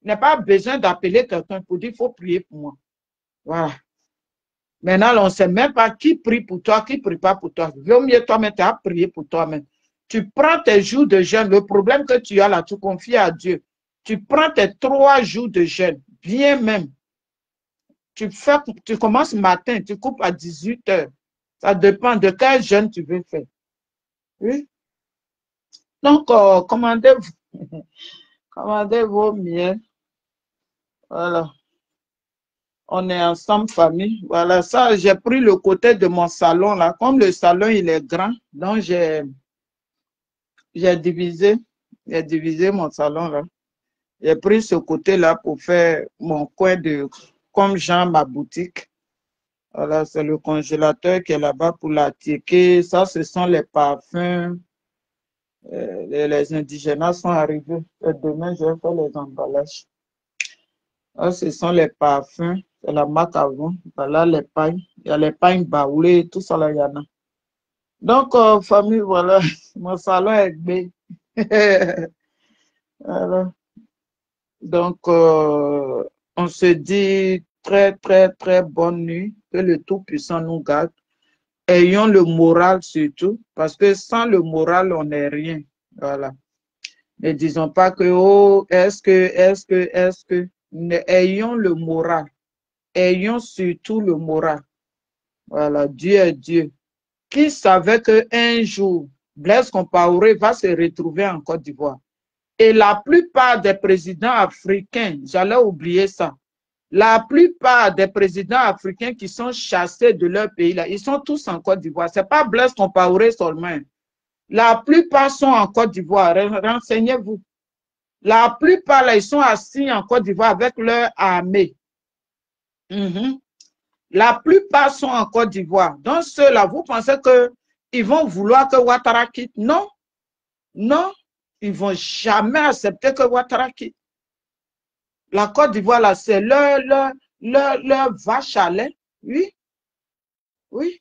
Il n'y a pas besoin d'appeler quelqu'un pour dire qu'il faut prier pour moi. Voilà. Maintenant, on ne sait même pas qui prie pour toi, qui ne prie pas pour toi. Vaut mieux toi-même, tu as prié pour toi-même. Tu prends tes jours de jeûne. Le problème que tu as là, tu confies à Dieu. Tu prends tes 3 jours de jeûne, bien même. Tu commences matin, tu coupes à 18 h. Ça dépend de quel jeûne tu veux faire. Oui. Donc, commandez-vous. Commandez vos miels. Voilà. On est ensemble, famille. Voilà, ça, j'ai pris le côté de mon salon, là. Comme le salon, il est grand, donc j'ai divisé mon salon, là. J'ai pris ce côté-là pour faire mon coin comme genre ma boutique. Voilà, c'est le congélateur qui est là-bas pour la ticket. Ça, ce sont les parfums. Les indigènes sont arrivés. Et demain, je vais faire les emballages. Ça, ce sont les parfums. C'est la marque avant. Voilà les pailles. Il y a les pailles baoulées, tout ça là, il y en a. Donc, famille, voilà, mon salon est bé. Voilà. Donc, on se dit très, très, très bonne nuit. Que le Tout-Puissant nous garde. Ayons le moral surtout, parce que sans le moral, on n'est rien. Voilà. Ne disons pas que, oh, est-ce que. Ayons le moral. Ayons surtout le moral. Voilà, Dieu est Dieu. Qui savait qu'un jour, Blaise Compaoré va se retrouver en Côte d'Ivoire? Et la plupart des présidents africains, j'allais oublier ça, la plupart des présidents africains qui sont chassés de leur pays, là, ils sont tous en Côte d'Ivoire. Ce n'est pas Blaise Compaoré seulement. La plupart sont en Côte d'Ivoire. Renseignez-vous. La plupart, là, ils sont assis en Côte d'Ivoire avec leur armée. La plupart sont en Côte d'Ivoire. Donc, ceux-là, vous pensez qu'ils vont vouloir que Ouattara quitte? Non. Non. Ils ne vont jamais accepter que Ouattara quitte. La Côte d'Ivoire, là, c'est leur vache à lait. Oui. Oui.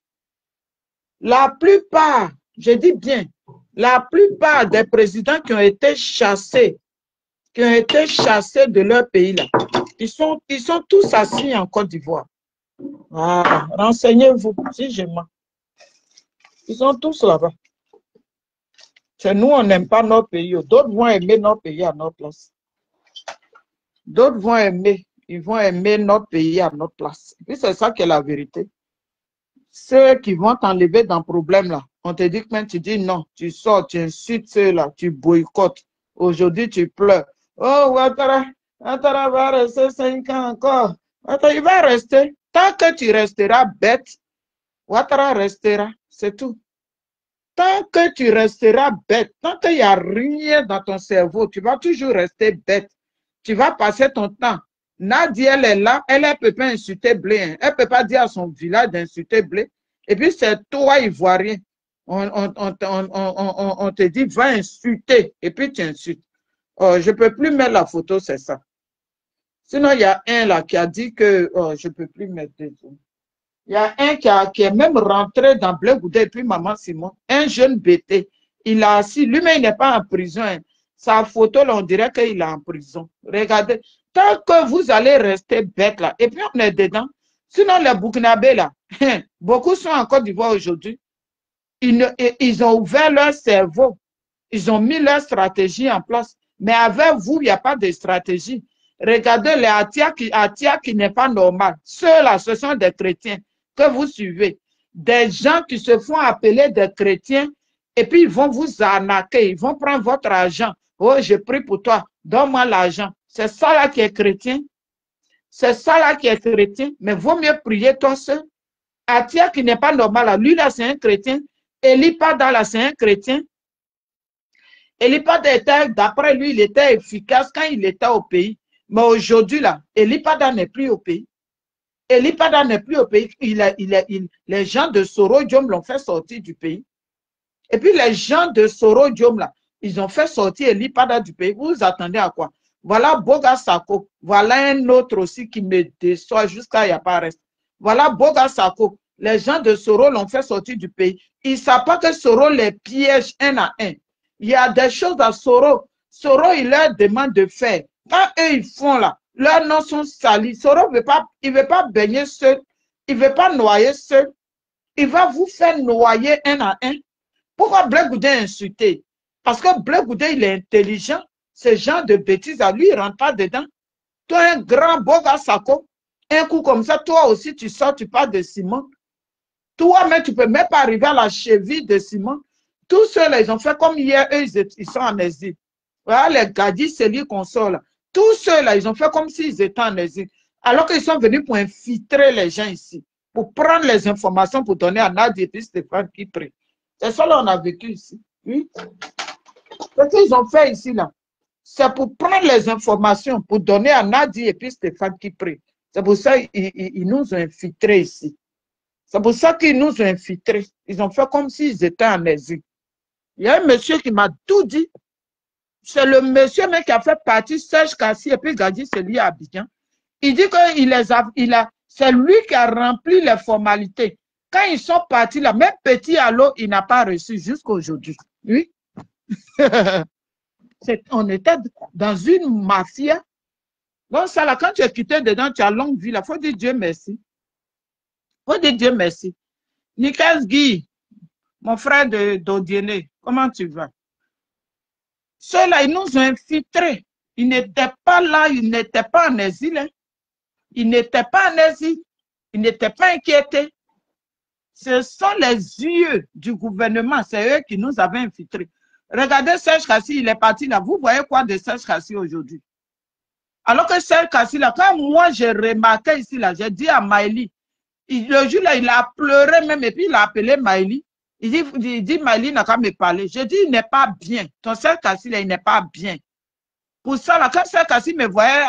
La plupart, je dis bien, la plupart des présidents qui ont été chassés de leur pays, là, ils sont tous assis en Côte d'Ivoire. Ah, renseignez-vous, si je mens. Ils sont tous là-bas. C'est nous, on n'aime pas notre pays. D'autres vont aimer notre pays à notre place. D'autres vont aimer. Ils vont aimer notre pays à notre place. Et c'est ça qui est la vérité. Ceux qui vont t'enlever dans le problème là, on te dit que même tu dis non, tu sors, tu insultes ceux-là, tu boycottes. Aujourd'hui, tu pleures. Oh, Ouattara va rester 5 ans encore. Ouattara, il va rester. Tant que tu resteras bête, Ouattara restera. C'est tout. Tant que tu resteras bête, tant qu'il n'y a rien dans ton cerveau, tu vas toujours rester bête. Tu vas passer ton temps. Nadia, elle est là, elle ne peut pas insulter Blé. Hein. Elle ne peut pas dire à son village d'insulter Blé. Et puis c'est toi, Ivoirien. On te dit, va insulter. Et puis tu insultes. Oh, je ne peux plus mettre la photo, c'est ça. Sinon, il y a un là qui a dit que je ne peux plus mettre des photos. Il y a un qui est même rentré dans Blé Goudé et puis Maman Simon, un jeune bêté. Il a assis, lui-même il n'est pas en prison. Hein. Sa photo, là, on dirait qu'il est en prison. Regardez, tant que vous allez rester bête là, et puis on est dedans. Sinon, les Burkinabés là, beaucoup sont en Côte d'Ivoire aujourd'hui. Ils ont ouvert leur cerveau. Ils ont mis leur stratégie en place. Mais avec vous, il n'y a pas de stratégie. Regardez les Atia qui n'est pas normal. Ceux-là, ce sont des chrétiens que vous suivez. Des gens qui se font appeler des chrétiens et puis ils vont vous arnaquer. Ils vont prendre votre argent. Oh, je prie pour toi. Donne-moi l'argent. C'est ça là qui est chrétien. C'est ça là qui est chrétien. Mais vaut mieux prier toi seul. Atia qui n'est pas normal. Là. Lui là, c'est un chrétien. Elipada là, c'est un chrétien. Elipada était, d'après lui, il était efficace quand il était au pays. Mais aujourd'hui, là, Elipada n'est plus au pays. Elipada n'est plus au pays. Les gens de Soro Diom l'ont fait sortir du pays. Et puis, les gens de Soro Diom, là, ils ont fait sortir Elipada du pays. Vous vous attendez à quoi? Voilà Boga Sako. Voilà un autre aussi qui me déçoit jusqu'à il n'y a pas reste. Voilà Boga Sako. Les gens de Soro l'ont fait sortir du pays. Ils ne savent pas que Soro les piège un à un. Il y a des choses à Soro. Soro, il leur demande de faire. Quand eux, ils font là, Leurs noms sont salis. Soro il ne veut pas baigner seul. Il ne veut pas noyer seul. Il va vous faire noyer un à un. Pourquoi Blé Goudé est insulté? Parce que Blé Goudé, il est intelligent. Ce genre de bêtises, à lui, il ne rentre pas dedans. Toi, un grand beau gars, Sako, un coup comme ça, toi aussi, tu sors, tu parles de Simon. Toi-même, tu ne peux même pas arriver à la cheville de Simon. Tous ceux-là, ils ont fait comme hier, eux, ils sont en exil. Voilà, les gadis, c'est lui qu'on sort là. Tous ceux-là, ils ont fait comme s'ils étaient en exil. Alors qu'ils sont venus pour infiltrer les gens ici, pour prendre les informations, pour donner à Nadia et puis Stéphane qui prie. C'est ça qu'on a vécu ici. Oui. Ce qu'ils ont fait ici, là, c'est pour prendre les informations, pour donner à Nadia et puis Stéphane qui prie. C'est pour ça qu'ils nous ont infiltrés ici. C'est pour ça qu'ils nous ont infiltrés. Ils ont fait comme s'ils étaient en exil. Il y a un monsieur qui m'a tout dit. C'est le monsieur même qui a fait partie Serge Kassi et puis Gadi, c'est lui à Abidjan. Il dit que c'est lui qui a rempli les formalités. Quand ils sont partis là, même petit allô, il n'a pas reçu jusqu'à aujourd'hui. Oui. On était dans une mafia. Donc ça là, quand tu es quitté dedans, tu as longue vie là. Il faut dire Dieu merci. Il faut dire Dieu merci. Nicolas Guy, mon frère d'Odiene, comment tu vas? Ceux-là, ils nous ont infiltrés. Ils n'étaient pas là, ils n'étaient pas en exil. Hein. Ils n'étaient pas en exil. Ils n'étaient pas inquiétés. Ce sont les yeux du gouvernement, c'est eux qui nous avaient infiltrés. Regardez Serge Kassi, il est parti là. Vous voyez quoi de Serge Kassi aujourd'hui? Alors que Serge Kassi là, quand moi j'ai remarqué ici là, j'ai dit à Maïli, le jour là, il a pleuré même et puis il a appelé Maïli. Il dit Maïli n'a qu'à me parler. Je dis, il n'est pas bien. Ton Serge Kassi là, il n'est pas bien. Pour ça là, quand Serge Kassi me voyait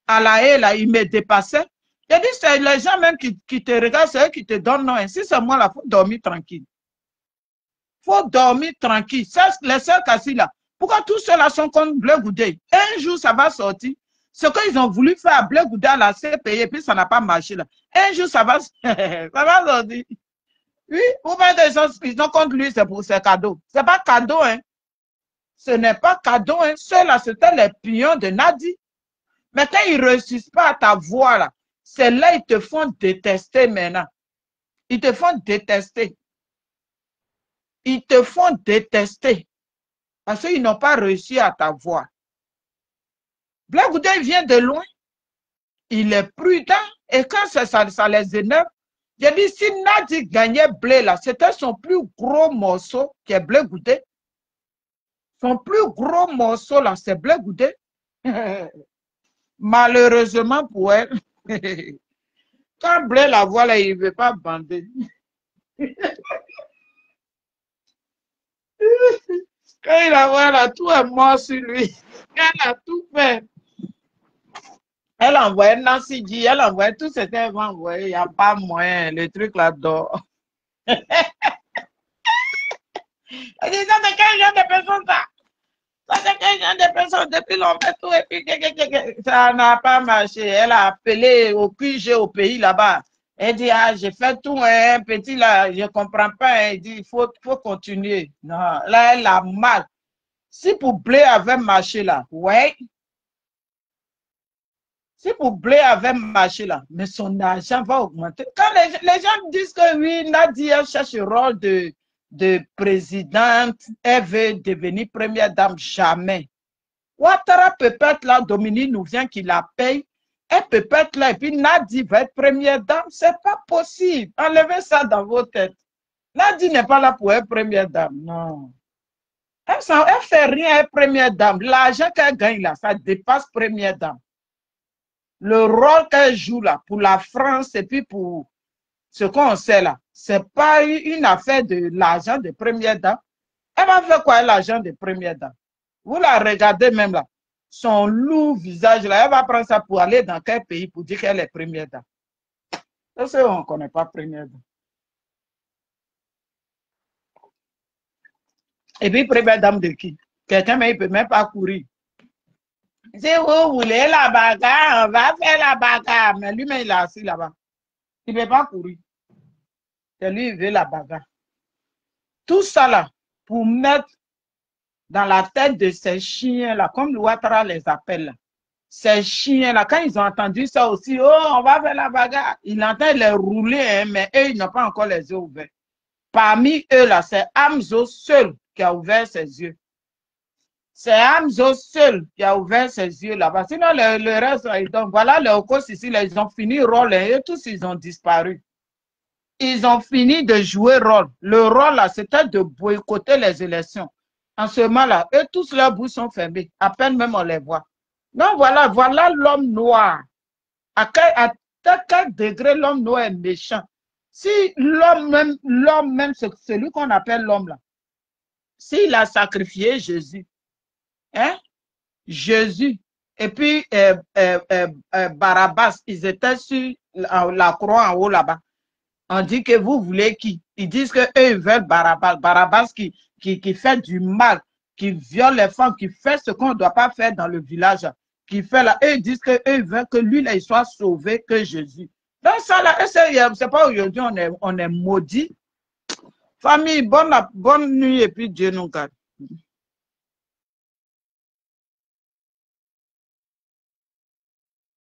à la haie là, il me dépassait. J'ai dit, c'est les gens même qui te regardent, c'est eux qui te donnent non. Si c'est moi là, il faut dormir tranquille. Il faut dormir tranquille. Les Serge Kassi là, pourquoi tous ceux-là sont contre Blé Goudé? Un jour, ça va sortir. Ce qu'ils ont voulu faire à Blé Goudé à la CPI, puis ça n'a pas marché là. Un jour, ça va sortir. Oui, vous voyez des gens qui sont contre lui, c'est pour ses cadeaux. Ce n'est pas cadeau, hein. Ce n'est pas cadeau, hein. Ceux-là, c'était les pions de Nadi. Mais quand ils ne réussissent pas à ta voix, là, c'est là ils te font détester maintenant. Ils te font détester. Ils te font détester. Parce qu'ils n'ont pas réussi à ta voix. Blé Goudé vient de loin. Il est prudent. Et quand ça les énerve, j'ai dit, si Nadi gagnait Blé, là, c'était son plus gros morceau qui est Blé Goudé. Son plus gros morceau, là, c'est Blé Goudé. Malheureusement pour elle, quand Blé la voit, là, il ne veut pas bander. Quand il la voit, là, tout est mort sur lui. Elle a tout fait. Elle envoyait Nancy G, elle envoyait tout ce qu'elle va envoyer. Il n'y a pas moyen, le truc là-dedans. Elle dit, ça c'est quel genre de personne ça? Ça c'est quel genre de personne? Depuis longtemps, tout et puis ça n'a pas marché. Elle a appelé au QG au pays là-bas. Elle dit, ah, j'ai fait tout, un petit là, je ne comprends pas. Elle dit, il faut continuer. Non, là, elle a mal. Si pour Blé avait marché là, ouais. Si pour Blé avait marché là, mais son argent va augmenter. Quand les gens disent que oui, Nadia cherche le rôle de présidente, elle veut devenir première dame, jamais. Ouattara peut être là, Dominique nous vient qui la paye, elle peut être là, et puis Nadia va être première dame, c'est pas possible. Enlevez ça dans vos têtes. Nadia n'est pas là pour être première dame, non. Elle ne fait rien être première dame. L'argent qu'elle gagne là, ça dépasse première dame. Le rôle qu'elle joue là, pour la France et puis pour ce qu'on sait là, ce n'est pas une affaire de l'argent de première dame. Elle va faire quoi l'argent de première dame? Vous la regardez même là, son lourd visage là, elle va prendre ça pour aller dans quel pays pour dire qu'elle est première dame? Parce qu'on ne connaît pas première dame. Et puis première dame de qui? Quelqu'un mais il ne peut même pas courir. Si vous voulez la bagarre, on va faire la bagarre. Mais lui-même, il est assis là-bas. Il ne peut pas courir. C'est lui, il veut la bagarre. Tout ça là, pour mettre dans la tête de ces chiens là, comme Ouattara les appelle là. Ces chiens-là, quand ils ont entendu ça aussi, oh, on va faire la bagarre. Ils entendent les rouler, hein, mais eux, ils n'ont pas encore les yeux ouverts. Parmi eux, là, c'est Hamzo seul qui a ouvert ses yeux. C'est Hamzo seul qui a ouvert ses yeux là-bas. Sinon, le reste, donc, voilà, les Okos ici, là, ils ont fini rôle, hein, et tous, ils ont disparu. Ils ont fini de jouer rôle. Le rôle, là, c'était de boycotter les élections. En ce moment-là, eux, tous leurs bouches sont fermées. À peine même on les voit. Donc, voilà, voilà l'homme noir. À quel degré l'homme noir est méchant? Si l'homme même, celui qu'on appelle l'homme là, s'il a sacrifié Jésus, hein? Jésus, et puis Barabbas, ils étaient sur la croix en haut là-bas. On dit que vous voulez qui? Ils disent qu'eux, ils veulent Barabbas. Barabbas qui fait du mal, qui viole les femmes, qui fait ce qu'on ne doit pas faire dans le village, qui fait là. Eux, ils disent qu'eux, ils veulent que lui, là, il soit sauvé que Jésus. Donc ça, là, c'est pas aujourd'hui, on est maudit. Famille, bonne nuit et puis Dieu nous garde.